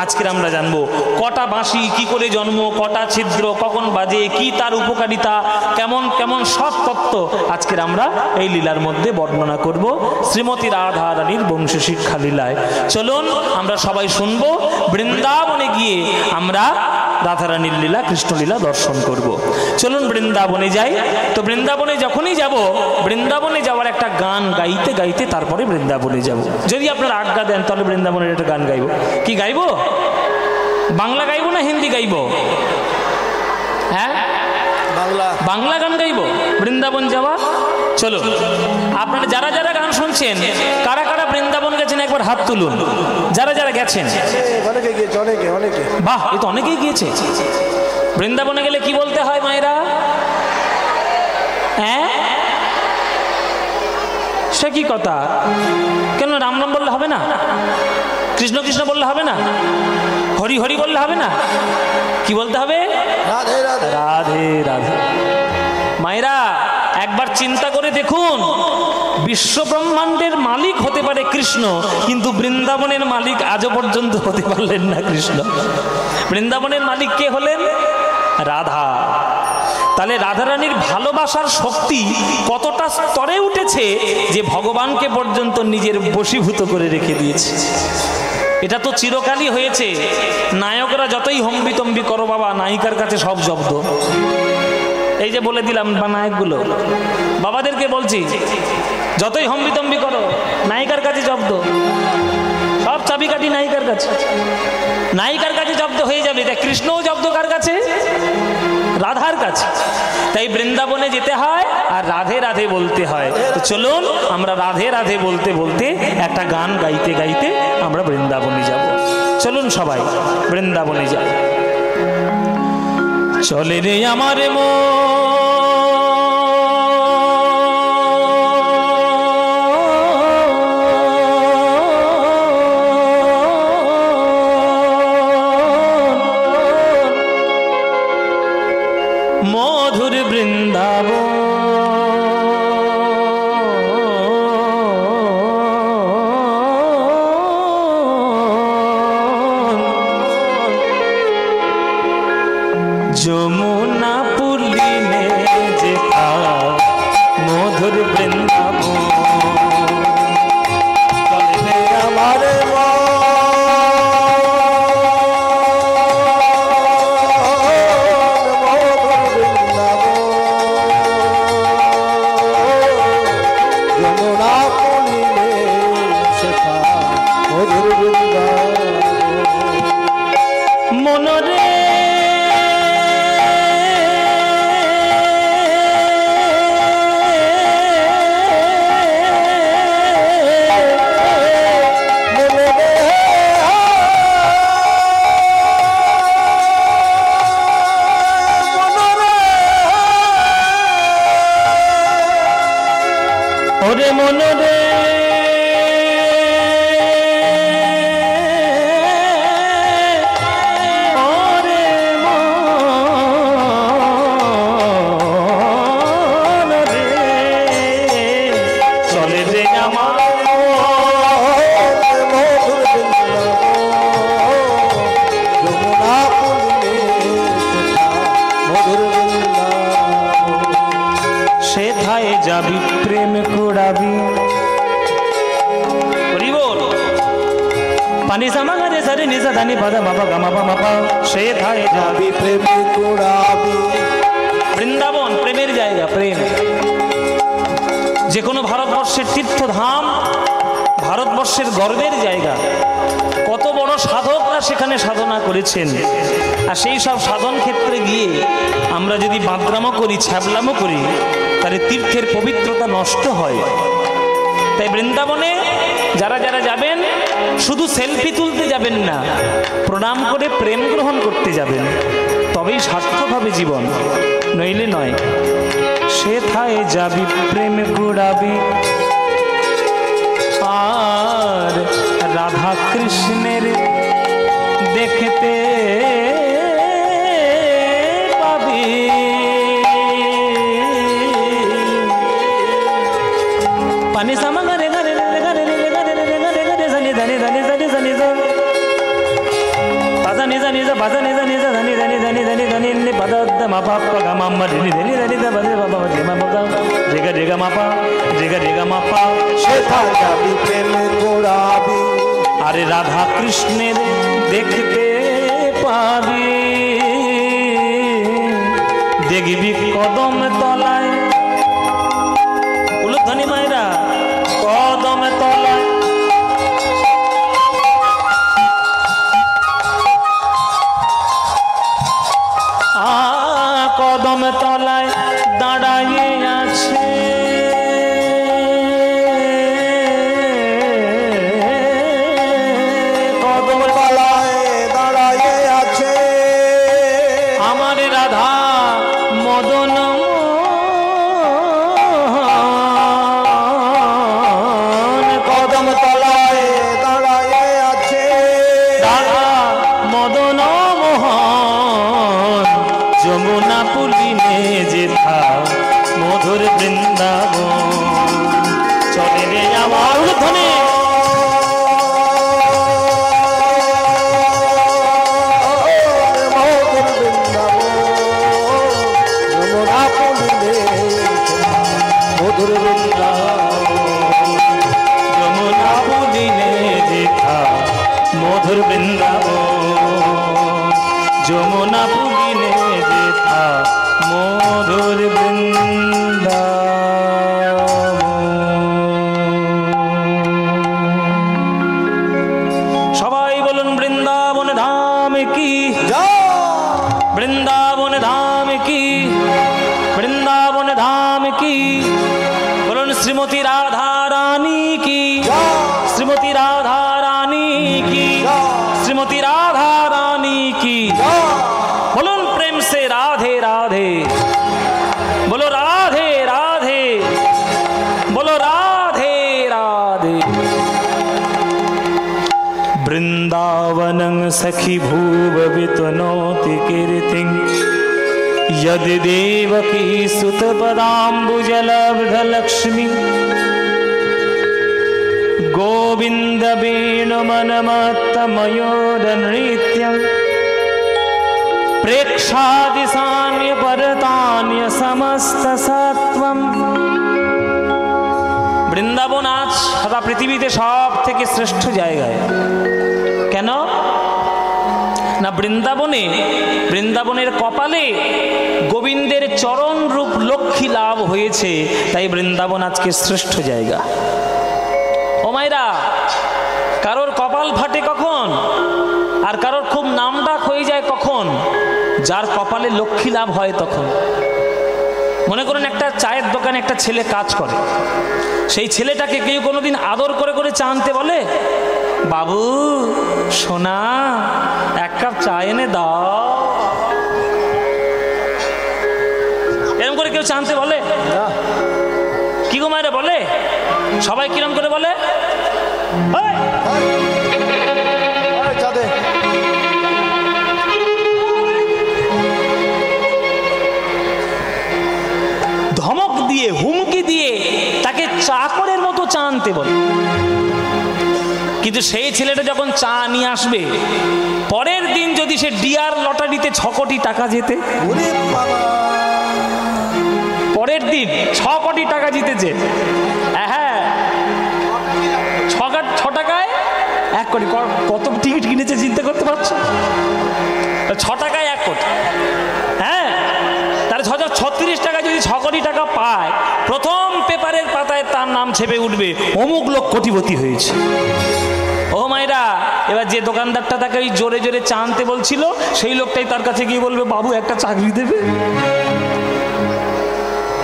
আজকের আমরা জানবো। কটা বাঁশি, কি করে জন্ম, কটা ছিদ্র, কখন বাজে, কি তার উপকারিতা, কেমন কেমন সব তত্ত্ব আজকের আমরা এই লীলার মধ্যে বর্ণনা করব শ্রীমতী রাধা রানীর বংশী শিক্ষা লীলায়। চলুন আমরা সবাই শুনবো, বৃন্দাবনে গিয়ে আমরা রাধারানীর লীলা, কৃষ্ণলীলা দর্শন করব। চলুন বৃন্দাবনে যাই। তো বৃন্দাবনে যখনই যাব, বৃন্দাবনে যাওয়ার একটা গান গাইতে গাইতে তারপরে বৃন্দাবনে যাব। যদি আপনারা আজ্ঞা দেন তাহলে বৃন্দাবনের একটা গান গাইব। কি গাইব? বাংলা গাইব না হিন্দি গাইব? হ্যাঁ, বাংলা বাংলা গান গাইবো বৃন্দাবন যাওয়া। চলো, আপনারা যারা যারা গান শুনছেন, কারা কারা বৃন্দাবন গেছেন একবার হাত তুলুন। যারা যারা গেছেন, অনেকে গিয়েছে, অনেকে অনেকে। বাহ, এই তো অনেকেই গিয়েছে। বৃন্দাবনে গেলে কি বলতে হয় মায়েরা? হ্যাঁ, সে কি কথা? কেন রাম নাম বললে হবে না? কৃষ্ণ কৃষ্ণ বললে হবে না? হরি হরি বললে হবে না? কি বলতে হবে? রাধে রাধে রাধে রাধে। মায়েরা একবার চিন্তা করে দেখুন, বিশ্ব ব্রহ্মাণ্ডের মালিক হতে পারে কৃষ্ণ, কিন্তু বৃন্দাবনের মালিক আজও পর্যন্ত হতে পারলেন না কৃষ্ণ। বৃন্দাবনের মালিক কে হলেন? রাধা। তাহলে রাধারানীর ভালোবাসার শক্তি কতটা স্তরে উঠেছে যে ভগবানকে পর্যন্ত নিজের বশীভূত করে রেখে দিয়েছে। এটা তো চিরকালই হয়েছে। নায়করা যতই হম্বিতম্বি করো বাবা, নায়িকার কাছে সব জব্দ। এই যে বলে দিলাম বা নায়কগুলো, বাবাদেরকে বলছি, যতই হম্বিতম্বি করো নায়িকার কাছে জব্দ। সব চাবিকাঠি নায়িকার কাছে, নায়িকার কাছে জব্দ হয়ে যাবে। তাই কৃষ্ণও জব্দ কার কাছে? রাধার কাছে। তাই বৃন্দাবনে যেতে হয় আর রাধে রাধে বলতে হয়। তো চলুন আমরা রাধে রাধে বলতে বলতে একটা গান গাইতে গাইতে আমরা বৃন্দাবনে যাব। চলুন সবাই বৃন্দাবনে যাই। চলে রে আমার মধুর বৃন্দাবন, যমুনা পুলিনে যেথা মধুর বৃন্দাবন। চলে আমার যমুনা পুলিনে সেথা মধুর বৃন্দাবন। মনরে ওরে মনরে ওরে মনরে চলে রে আমার মধুর বৃন্দাবন, যমুনা পুলিনে সেথা মধুর বৃন্দাবন। সেথায় যাবি প্রেম কুড়াবি। বল পানি সামাঙ্গা রে সারে নিজা ধানি পাদা বাবা গামা বামা পা। সেথায় যাবি প্রেমে কুড়াবি। বৃন্দাবন প্রেমের জায়গা। প্রেম যে কোনো ভারতবর্ষের তীর্থধাম, ভারতবর্ষের গর্বের জায়গা। কত বড় সাধকরা সেখানে সাধনা করেছেন। আর সেই সব সাধন ক্ষেত্রে গিয়ে আমরা যদি বাদরামো করি, ছ্যাবলামো করি, তাহলে তীর্থের পবিত্রতা নষ্ট হয়। তাই বৃন্দাবনে যারা যারা যাবেন, শুধু সেলফি তুলতে যাবেন না, প্রণাম করে প্রেম গ্রহণ করতে যাবেন। তবেই সার্থক হবে জীবন, নইলে নয়। সেথায় যাবি প্রেম কুড়াবি, আর রাধা কৃষ্ণের দেখতে পাবি। পানি সামাঙ্গা রে গা রে রে গা রে রে গা রে রে গা রে গা রে জানি জানি জানি জানি জানি জানি বাজা নিজা নিজা বাজা নিজা নিজা জানি জানি জানি জানি জানি নি বাদা দ মা পা পা গা মা মা রে নি রে নি রে বাজে বাবা রে মা বাবা রে গা মা পা রে গা মা পা। সেথা যাবি প্রেমে কুড়াবি। আরে রাধা কৃষ্ণের দেখতে পাবি। দেখবি কদম তলায়, উলুধ্বনি মায়েরা, কদম তলায় কদম তলায় দাঁড়াইয়ে আছে, কদম তলায় দাঁড়াইয়ে আছে আমার রাধা মদন কদম তলায় দাঁড়াইয়ে আছে রাধা মদন মোহন যমুনা পুলিনে যেথা মধুর বৃন্দাবন। চলে রে আমার ধ্বনি মধুর বৃন্দাবন, যমুনা পুলিনে মধুর বৃন্দাবন, যমুনা পুলিনে যেথা মধুর বৃন্দাবন, যমুনা পুলিনে যেথা মধুর বৃন্দাবন। সবাই বলুন বৃন্দাবন ধাম কি, বৃন্দাবন ধাম কি, বৃন্দাবন ধাম কি। বলুন শ্রীমতী রাধা রানী কি, শ্রীমতী রাধা রানী কি, শ্রীমতী রাধা রানী কি। বলুন প্রেম সে রাধে রাধে, বলো রাধে রাধে, বলো রাধে রাধে। বৃন্দাবনং সখী ভুব বিতনोति कीर्तिं यदि देवकी सुत पदाम्बुजलब्धलक्ष्मी गोविन्द वेणुमनमत्तमयोरनृत्यं प्रेक्षादिशान्य परतान्य समस्त सत्वम। বৃন্দাবন আজ সারা পৃথিবীতে সব থেকে শ্রেষ্ঠ জায়গায়। কেন না, বৃন্দাবনের কপালে গোবিন্দের চরণ রূপ লক্ষ্মী লাভ হয়েছে, তাই বৃন্দাবন আজকে শ্রেষ্ঠ জায়গা। ও মায়েরা, কারোর কপাল ফাটে কখন আর কারোর খুব নামডাক হয়ে যায় কখন? যার কপালে লক্ষ্মী লাভ হয় তখন। মনে করুন একটা চায়ের দোকানে একটা ছেলে কাজ করে, সেই ছেলেটাকে কেউ কোনোদিন আদর করে করে চা আনতে বলে? বাবু সোনা এক কাপ চা এনে দাও, এরকম করে কেউ চা আনতে বলে? কি গো মায়েরা বলে? সবাই কিরম করে বলে? ধমক দিয়ে হুমকি দিয়ে তাকে চাকরের মতো চা আনতে বলে। কিন্তু সেই ছেলেটা যখন চা নিয়ে আসবে, পরের দিন যদি সে ডিয়ার লটারিতে 6 কোটি টাকা জেতে, পরের দিন 6 কোটি টাকা জিতেছে, হ্যাঁ 6 টাকায় 1 কোটি, কত টিকিট কিনেছে চিন্তা করতে পারছো? 6 টাকায় 1 কোটি, হ্যাঁ তাহলে 636 টাকা যদি 6 কোটি টাকা পায়, প্রথম পেপারের পাতায় তার নাম ছেপে উঠবে অমুক লোক কোটিপতি হয়েছে। ও মায়েরা, এবার যে দোকানদারটা তাকে ওই জোরে জোরে চা আনতে বলছিল, সেই লোকটাই তার কাছে গিয়ে বলবে বাবু একটা চাকরি দেবে।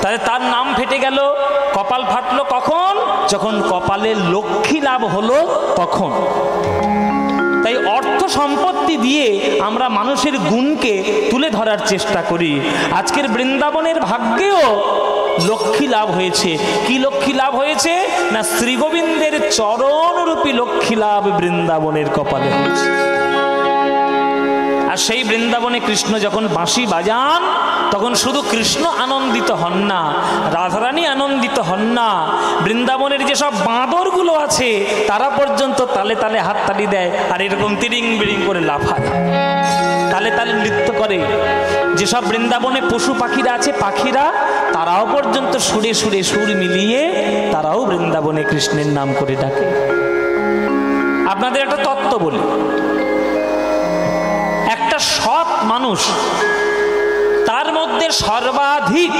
তাহলে তার নাম ফেটে গেল, কপাল ফাটলো কখন? যখন কপালে লক্ষ্মী লাভ হলো তখন। তাই অর্থ সম্পত্তি দিয়ে আমরা মানুষের গুণকে তুলে ধরার চেষ্টা করি। আজকের বৃন্দাবনের ভাগ্যেও লক্ষ্মী লাভ হয়েছে। কি লক্ষ্মী লাভ হয়েছে না, শ্রী গোবিন্দের চরণরূপী লক্ষ্মী লাভ বৃন্দাবনের কপালে হয়েছে। আর সেই বৃন্দাবনে কৃষ্ণ যখন বাঁশি বাজান, তখন শুধু কৃষ্ণ আনন্দিত হন না, রাধারানী আনন্দিত হন না, বৃন্দাবনের যেসব বাঁদরগুলো আছে তারা পর্যন্ত তালে তালে হাততালি দেয় আর এরকম তিরিং বিরিং করে লাফায়, তালে তালে নৃত্য করে। যেসব বৃন্দাবনে পশু পাখিরা আছে, পাখিরা তারাও পর্যন্ত সুরে সুরে সুর মিলিয়ে তারাও বৃন্দাবনে কৃষ্ণের নাম করে ডাকে। আপনাদের একটা তত্ত্ব বলি, একটা সৎ মানুষ, তার মধ্যে সর্বাধিক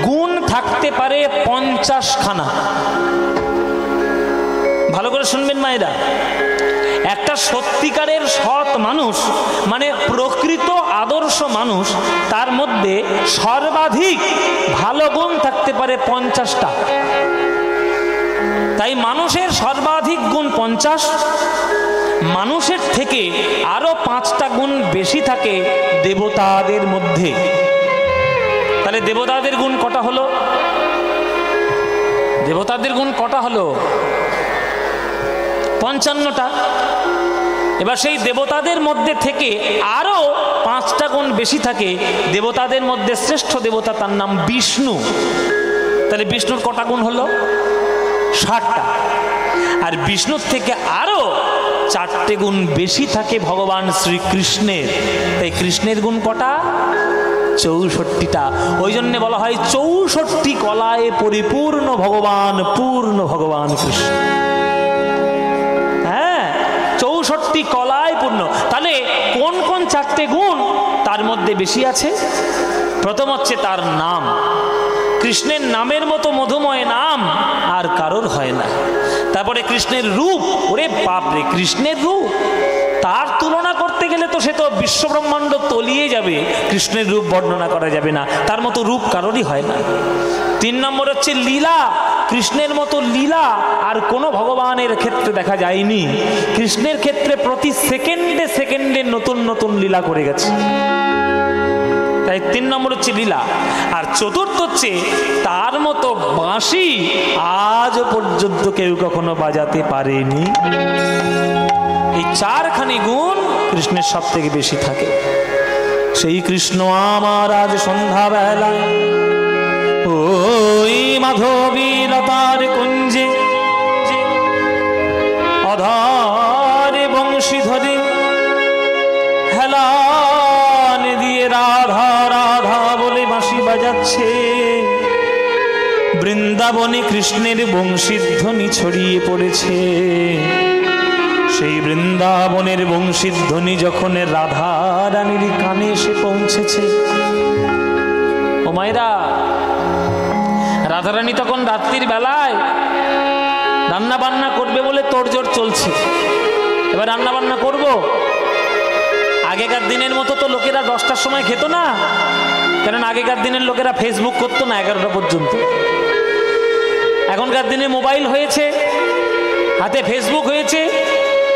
গুণ থাকতে পারে 50 খানা। ভালো করে শুনবেন মায়েরা, একটা সত্যিকারের সৎ মানুষ মানে প্রকৃত আদর্শ মানুষ, তার মধ্যে সর্বাধিক ভালো গুণ থাকতে পারে 50টা। তাই মানুষের সর্বাধিক গুণ 50, মানুষের থেকে আরো 5টা গুণ বেশি থাকে দেবতাদের মধ্যে। তাহলে দেবতাদের গুণ কটা হলো? দেবতাদের গুণ কটা হলো? 55টা। এবার সেই দেবতাদের মধ্যে থেকে আরো 5টা গুণ বেশি থাকে দেবতাদের মধ্যে শ্রেষ্ঠ দেবতা, তার নাম বিষ্ণু। তাহলে বিষ্ণুর কটা গুণ হলো? 60টা। আর বিষ্ণুর থেকে আরো 4টে গুণ বেশি থাকে ভগবান শ্রীকৃষ্ণের। তাই কৃষ্ণের গুণ কটা? 64টা। ওই জন্য বলা হয় 64 কলায় পরিপূর্ণ ভগবান, পূর্ণ ভগবান কৃষ্ণ। হ্যাঁ, 64 কলায় পূর্ণ। তাহলে কোন কোন 4টে গুণ তার মধ্যে বেশি আছে? প্রথম হচ্ছে তার নাম। কৃষ্ণের নামের মতো মধুময় নাম আর কারোর হয় না। তারপরে কৃষ্ণের রূপ, ওরে বাপরে, কৃষ্ণের রূপ তার তুলনা করতে গেলে তো সে তো বিশ্বব্রহ্মাণ্ড তলিয়ে যাবে, কৃষ্ণের রূপ বর্ণনা করা যাবে না, তার মতো রূপ কারোরই হয় না। 3 নম্বর হচ্ছে লীলা। কৃষ্ণের মতো লীলা আর কোনো ভগবানের ক্ষেত্রে দেখা যায়নি। কৃষ্ণের ক্ষেত্রে প্রতি সেকেন্ডে সেকেন্ডে নতুন নতুন লীলা করে গেছে। তাই 3 নম্বর হচ্ছে লীলা। আর চতুর্থ হচ্ছে তার মতো বাঁশি আজ পর্যন্ত কেউ কখনো বাজাতে পারেনি। এই 4খানি গুণ কৃষ্ণের সব থেকে বেশি থাকে। সেই কৃষ্ণ আমার আজ সন্ধ্যাবেলায় ওই মাধবী লতার কুঞ্জে অধরে বংশী ধরে হেলান দিয়ে রাধা রাধা বলে বাঁশি বাজাচ্ছে। বৃন্দাবনে কৃষ্ণের বংশীধ্বনি ছড়িয়ে পড়েছে। সেই বৃন্দাবনের বংশীধ্বনি যখন রাধা রানীর কানে এসে পৌঁছেছে, ও মায়েরা, রাধারানী তখন রাত্রির বেলায় রান্না বান্না করবে বলে তোড়জোড় চলছে। এবার রান্না বান্না করব। আগেকার দিনের মতো তো লোকেরা 10টার সময় খেত না, কারণ আগেকার দিনের লোকেরা ফেসবুক করতো না 11টা পর্যন্ত। এখনকার দিনে মোবাইল হয়েছে, হাতে ফেসবুক হয়েছে।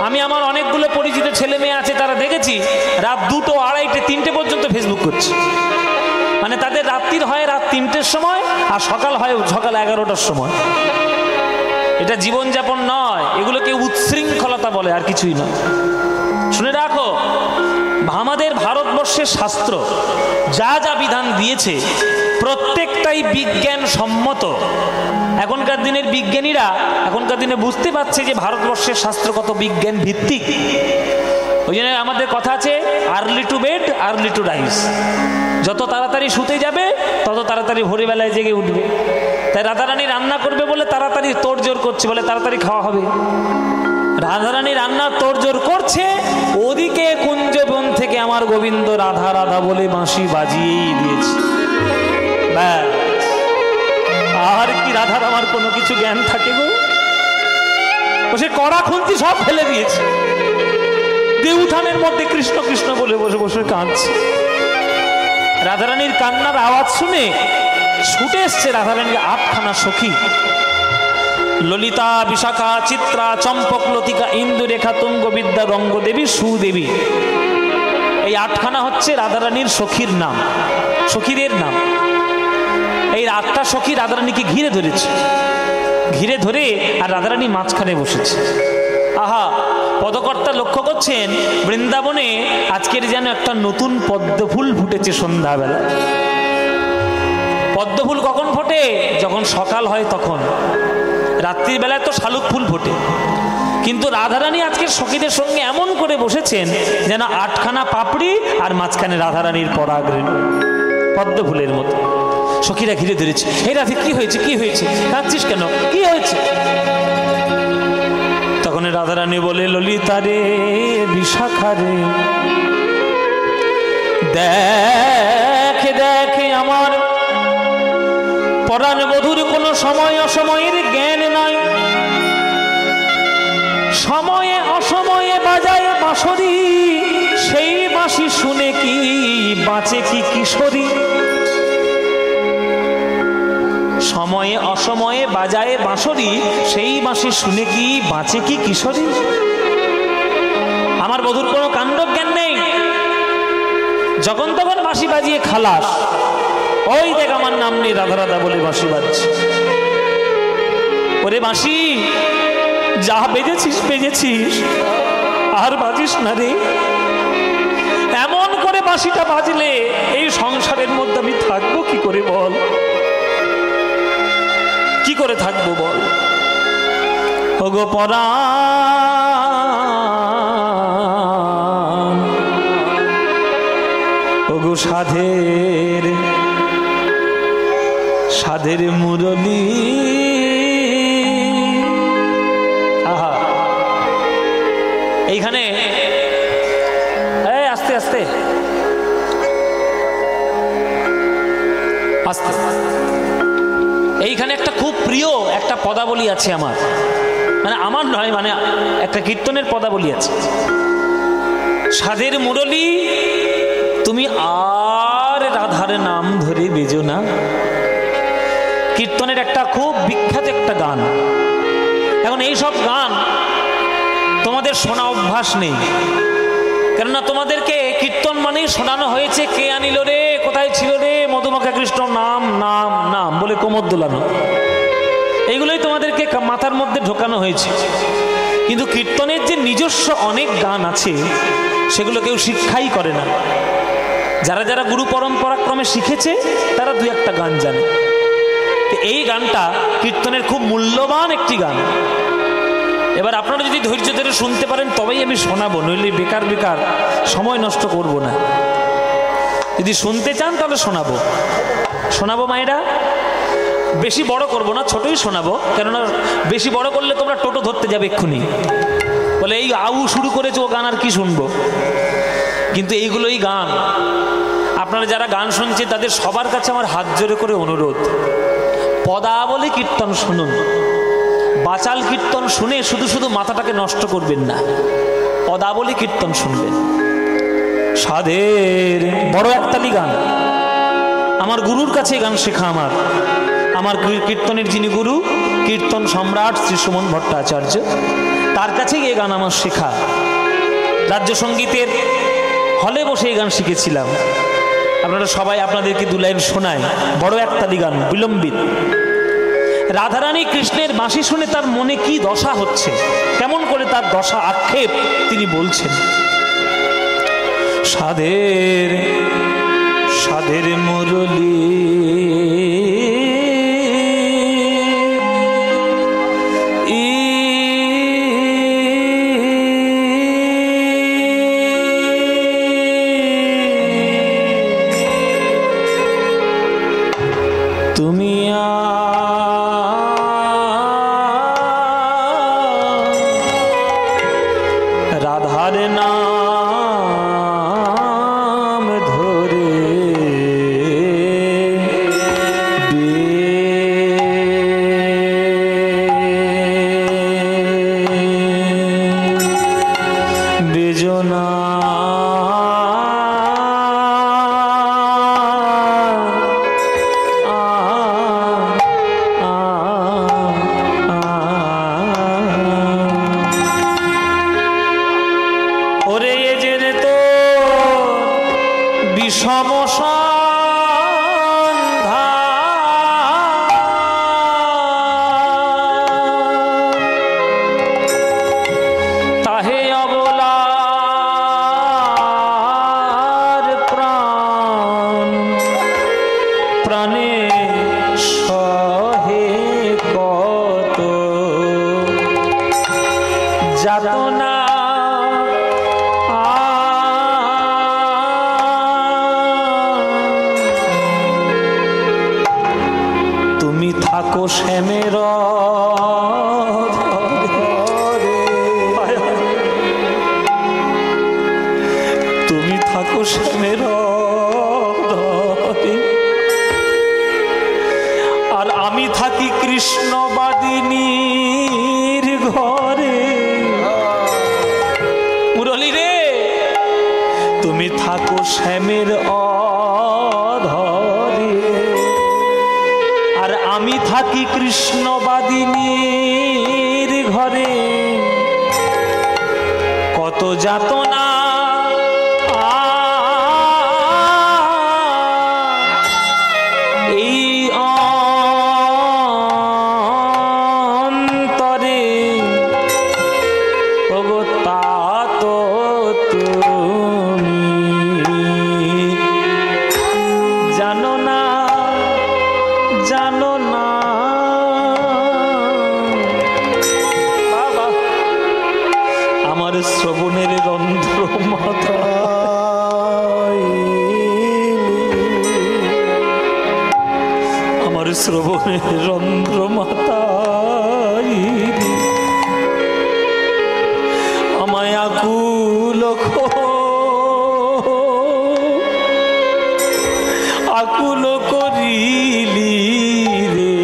আমি আমার অনেকগুলো পরিচিত ছেলে মেয়ে আছে, তারা দেখেছি রাত 2টো, 2:30, 3টে পর্যন্ত ফেসবুক করছে। মানে তাদের রাত্রির হয় রাত 3টের সময় আর সকাল হয় সকাল 11টার সময়। এটা জীবনযাপন নয়, এগুলোকে উচ্ছৃঙ্খলতা বলে, আর কিছুই নয়। শুনে রাখো, আমাদের ভারতবর্ষের শাস্ত্র যা যা বিধান দিয়েছে প্রত্যেকটাই বিজ্ঞান সম্মত। এখনকার দিনের বিজ্ঞানীরা এখনকার দিনে বুঝতে পারছে যে ভারতবর্ষের শাস্ত্র কত বিজ্ঞান ভিত্তিক। ওই জন্য আমাদের কথা আছে, early to bed early to rise. যত তাড়াতাড়ি শুতে যাবে তত তাড়াতাড়ি ভোরবেলায় জেগে উঠবে। তাই রাধারানী রান্না করবে বলে তাড়াতাড়ি তোড়জোড় করছে, বলে তাড়াতাড়ি খাওয়া হবে। রাধারানী রান্না তোড়জোড় করছে, ওদিকে কুঞ্জবন থেকে আমার গোবিন্দ রাধা রাধা বলে বাঁশি বাজিয়েই দিয়েছে। আর কি রাধার আমার কোনো কিছু জ্ঞান থাকে গো? সে কড়া খুন্তি সব ফেলে দিয়েছে, দিয়ে উঠানের মধ্যে কৃষ্ণ কৃষ্ণ বলে বসে বসে কাঁদছে। রাধারানীর কান্নার আওয়াজ শুনে ছুটে এসছে রাধারানীর 8খানা সখী, ললিতা, বিশাখা, চিত্রা, চম্পক, লতিকা, ইন্দুরেখা, তুঙ্গবিদ্যা, রঙ্গদেবী, সুদেবী। এই 8খানা হচ্ছে রাধারানীর সখীর নাম, সখীদের নাম। এই 8টা সখী রাধারানীকে ঘিরে ধরেছে, ঘিরে ধরে আর রাধারানী মাঝখানে বসেছে। আহা, পদকর্তা লক্ষ্য করছেন বৃন্দাবনে আজকের যেন একটা নতুন পদ্মফুল ফুটেছে সন্ধ্যাবেলা। পদ্মফুল কখন ফোটে? যখন সকাল হয় তখন। রাত্রির বেলায় তো শালুক ফুল ফোটে। কিন্তু রাধারানী আজকের সখীদের সঙ্গে এমন করে বসেছেন যেন 8খানা পাপড়ি আর মাঝখানে রাধারানীর পরাগ রেণু, পদ্মফুলের মতো। সখীরা ঘিরে ধরেছে। হে রাধে, কি হয়েছে, কি হয়েছে, কাঁদছিস কেন, কি হয়েছে? তখন রাধারানী বলে, ললিতা রে, বিশাখা রে, দেখে দেখে আমার পরাণ বধূর কোনো সময় অসময়ের জ্ঞান নাই। সময়ে অসময়ে বাঁশরি, সেই বাঁশি শুনে কি বাঁচে কি কিশোরী। সময়ে অসময়ে বাজায় বাঁশরি, সেই বাঁশি শুনে কি বাঁচে কি কিশোরী। আমার বধূর কোনো কাণ্ডজ্ঞান নেই, যখন তখন বাঁশি বাজিয়ে খালাস। ওই দেখ আমার নাম নেই, রাধা রাধা বলে বাঁশি বাজছে। ওরে বাঁশি, যা বেজেছিস বেজেছিস, আর বাজিস না রে। এমন করে বাঁশিটা বাজলে এই সংসারের মধ্যে আমি থাকবো কি করে বল, কি করে থাকবো বল। ওগো পরাণ, ওগো সাধের সাধের মুরলী। আহা, এইখানে আস্তে আস্তে আস্তে, এইখানে একটা খুব প্রিয় একটা পদাবলী আছে আমার, মানে আমার নয়, মানে একটা কীর্তনের পদাবলী আছে। সাধের মুরলী তুমি আর রাধার নাম ধরে বেজো না। কীর্তনের একটা খুব বিখ্যাত একটা গান। এখন এই সব গান তোমাদের শোনা অভ্যাস নেই, কেননা তোমাদেরকে কীর্তন মানেই শোনানো হয়েছে কে আনিল রে, কোথায় ছিল রে, মধুমাখা কৃষ্ণ নাম নাম নাম বলে কোমর দোলানো, এইগুলোই তোমাদেরকে মাথার মধ্যে ঢোকানো হয়েছে। কিন্তু কীর্তনের যে নিজস্ব অনেক গান আছে সেগুলো কেউ শিক্ষাই করে না। যারা যারা গুরু পরম্পরাক্রমে শিখেছে তারা দুই একটা গান জানে। এই গানটা কীর্তনের খুব মূল্যবান একটি গান। এবার আপনারা যদি ধৈর্য ধরে শুনতে পারেন তবেই আমি শোনাবো, নইলে বেকার বেকার সময় নষ্ট করব না। যদি শুনতে চান তাহলে শোনাবো, শোনাবো মায়েরা। বেশি বড় করব না, ছোটই শোনাবো, কেননা বেশি বড় করলে তোমরা টোটো ধরতে যাবে এক্ষুনি, বলে এই আউ শুরু করেছে ও গান আর কি শুনবো। কিন্তু এইগুলোই গান। আপনারা যারা গান শুনছেন তাদের সবার কাছে আমার হাত জোরে করে অনুরোধ, পদাবলী কীর্তন শুনুন। বাচাল কীর্তন শুনে শুধু শুধু মাথাটাকে নষ্ট করবেন না, পদাবলী কীর্তন শুনবেন। সাধের বড় একতালি গান, আমার গুরুর কাছে গান শেখা। আমার কীর্তনের যিনি গুরু, কীর্তন সম্রাট শ্রী সুমন ভট্টাচার্য, তার কাছেই এই গান আমার শেখা। রাজ্য সঙ্গীতের হলে বসে এই গান শিখেছিলাম। আপনারা সবাই আপনাদেরকে দু লাইন শোনায়, বড় একতালি গান, বিলম্বিত। রাধারানী কৃষ্ণের বাঁশি শুনে তার মনে কি দশা হচ্ছে, কেমন করে তার দশা আক্ষেপ তিনি বলছেন। সাধের সাধের মুরলী তুমি রাধার নাম ধরে বেজনা থাকো শ্যামের তুমি থাকো শ্যামের আর আমি থাকি কৃষ্ণবাদিনীর ঘরে। মুরলী রে, শ্রবণের অধরে, আর আমি থাকি কৃষ্ণবাদিনীর ঘরে। কত যাতনা এই অন্তরে, ওগো তা তো তুমি জানো না, জানো না। বাবা, আমার শ্রবণের রন্ধ্র মাথা, আমার শ্রবণের রন্ধ্র মাতায় আমায় আকুল আকুল করিলি রে।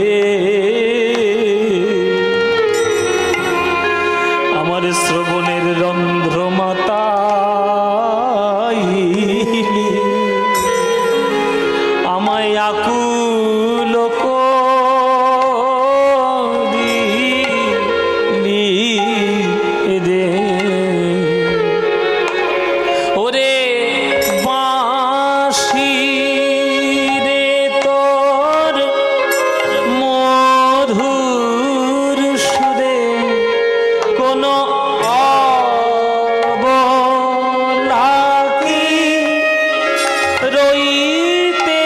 আমার শ্রবণের রন্ধ্র মাতায় আমায় আকুল করিলি রে। ওরে বাঁশি রে তোর মধুর সুরে কোন অবলা কি রইতে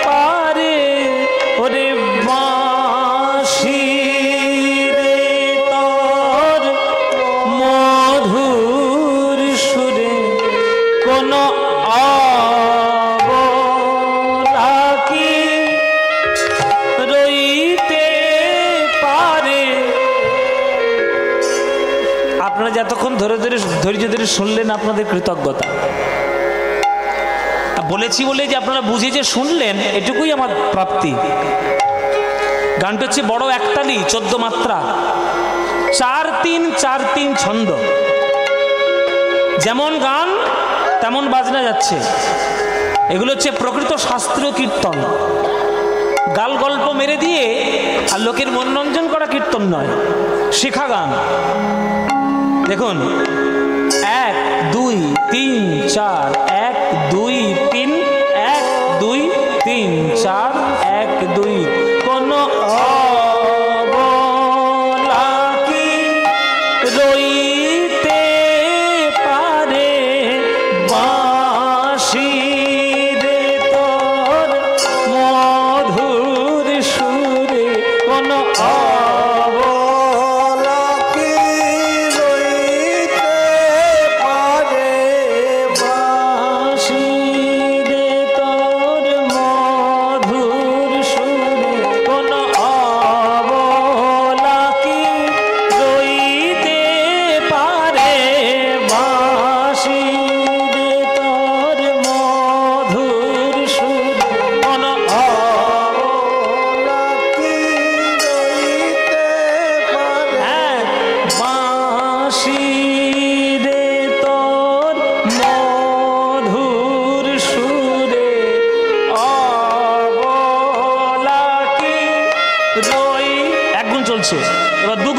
পারে। ওরে বাঁশি রে তোর মধুর সুরে কোন অবলা কি রইতে পারে। আপনারা যতক্ষণ ধরে ধরে ধৈর্য ধরে শুনলেন আপনাদের কৃতজ্ঞতা। বলেছি বলে যে আপনারা বুঝে যে শুনলেন, এটুকুই আমার প্রাপ্তি। গানটা হচ্ছে বড় একতালি, 14 মাত্রা, 4-3-4-3 ছন্দ। যেমন গান তেমন বাজনা যাচ্ছে। এগুলো হচ্ছে প্রকৃত শাস্ত্রীয় কীর্তন। গাল গল্প মেরে দিয়ে আর লোকের মনোরঞ্জন করা কীর্তন নয়, শেখা গান। দেখুন, 1 2 3 4, 1 2 3, 1 2 3 4, 1 2। কোন অবলা কি রইতে পারে। বাঁশি রে তোর মধুর সুরে কোন অবলা কি রইতে পারে। বাঁশি রে তোর মধুর সুরে কোন অবলা কি রইতে পারে। বাঁশি রে তোর মধুর সুরে কোন অবলা কি রইতে পারে। বাঁশি রে তোর মধুর সুরে অবলা কি রই। 1 গুণ চলছে, এবার 2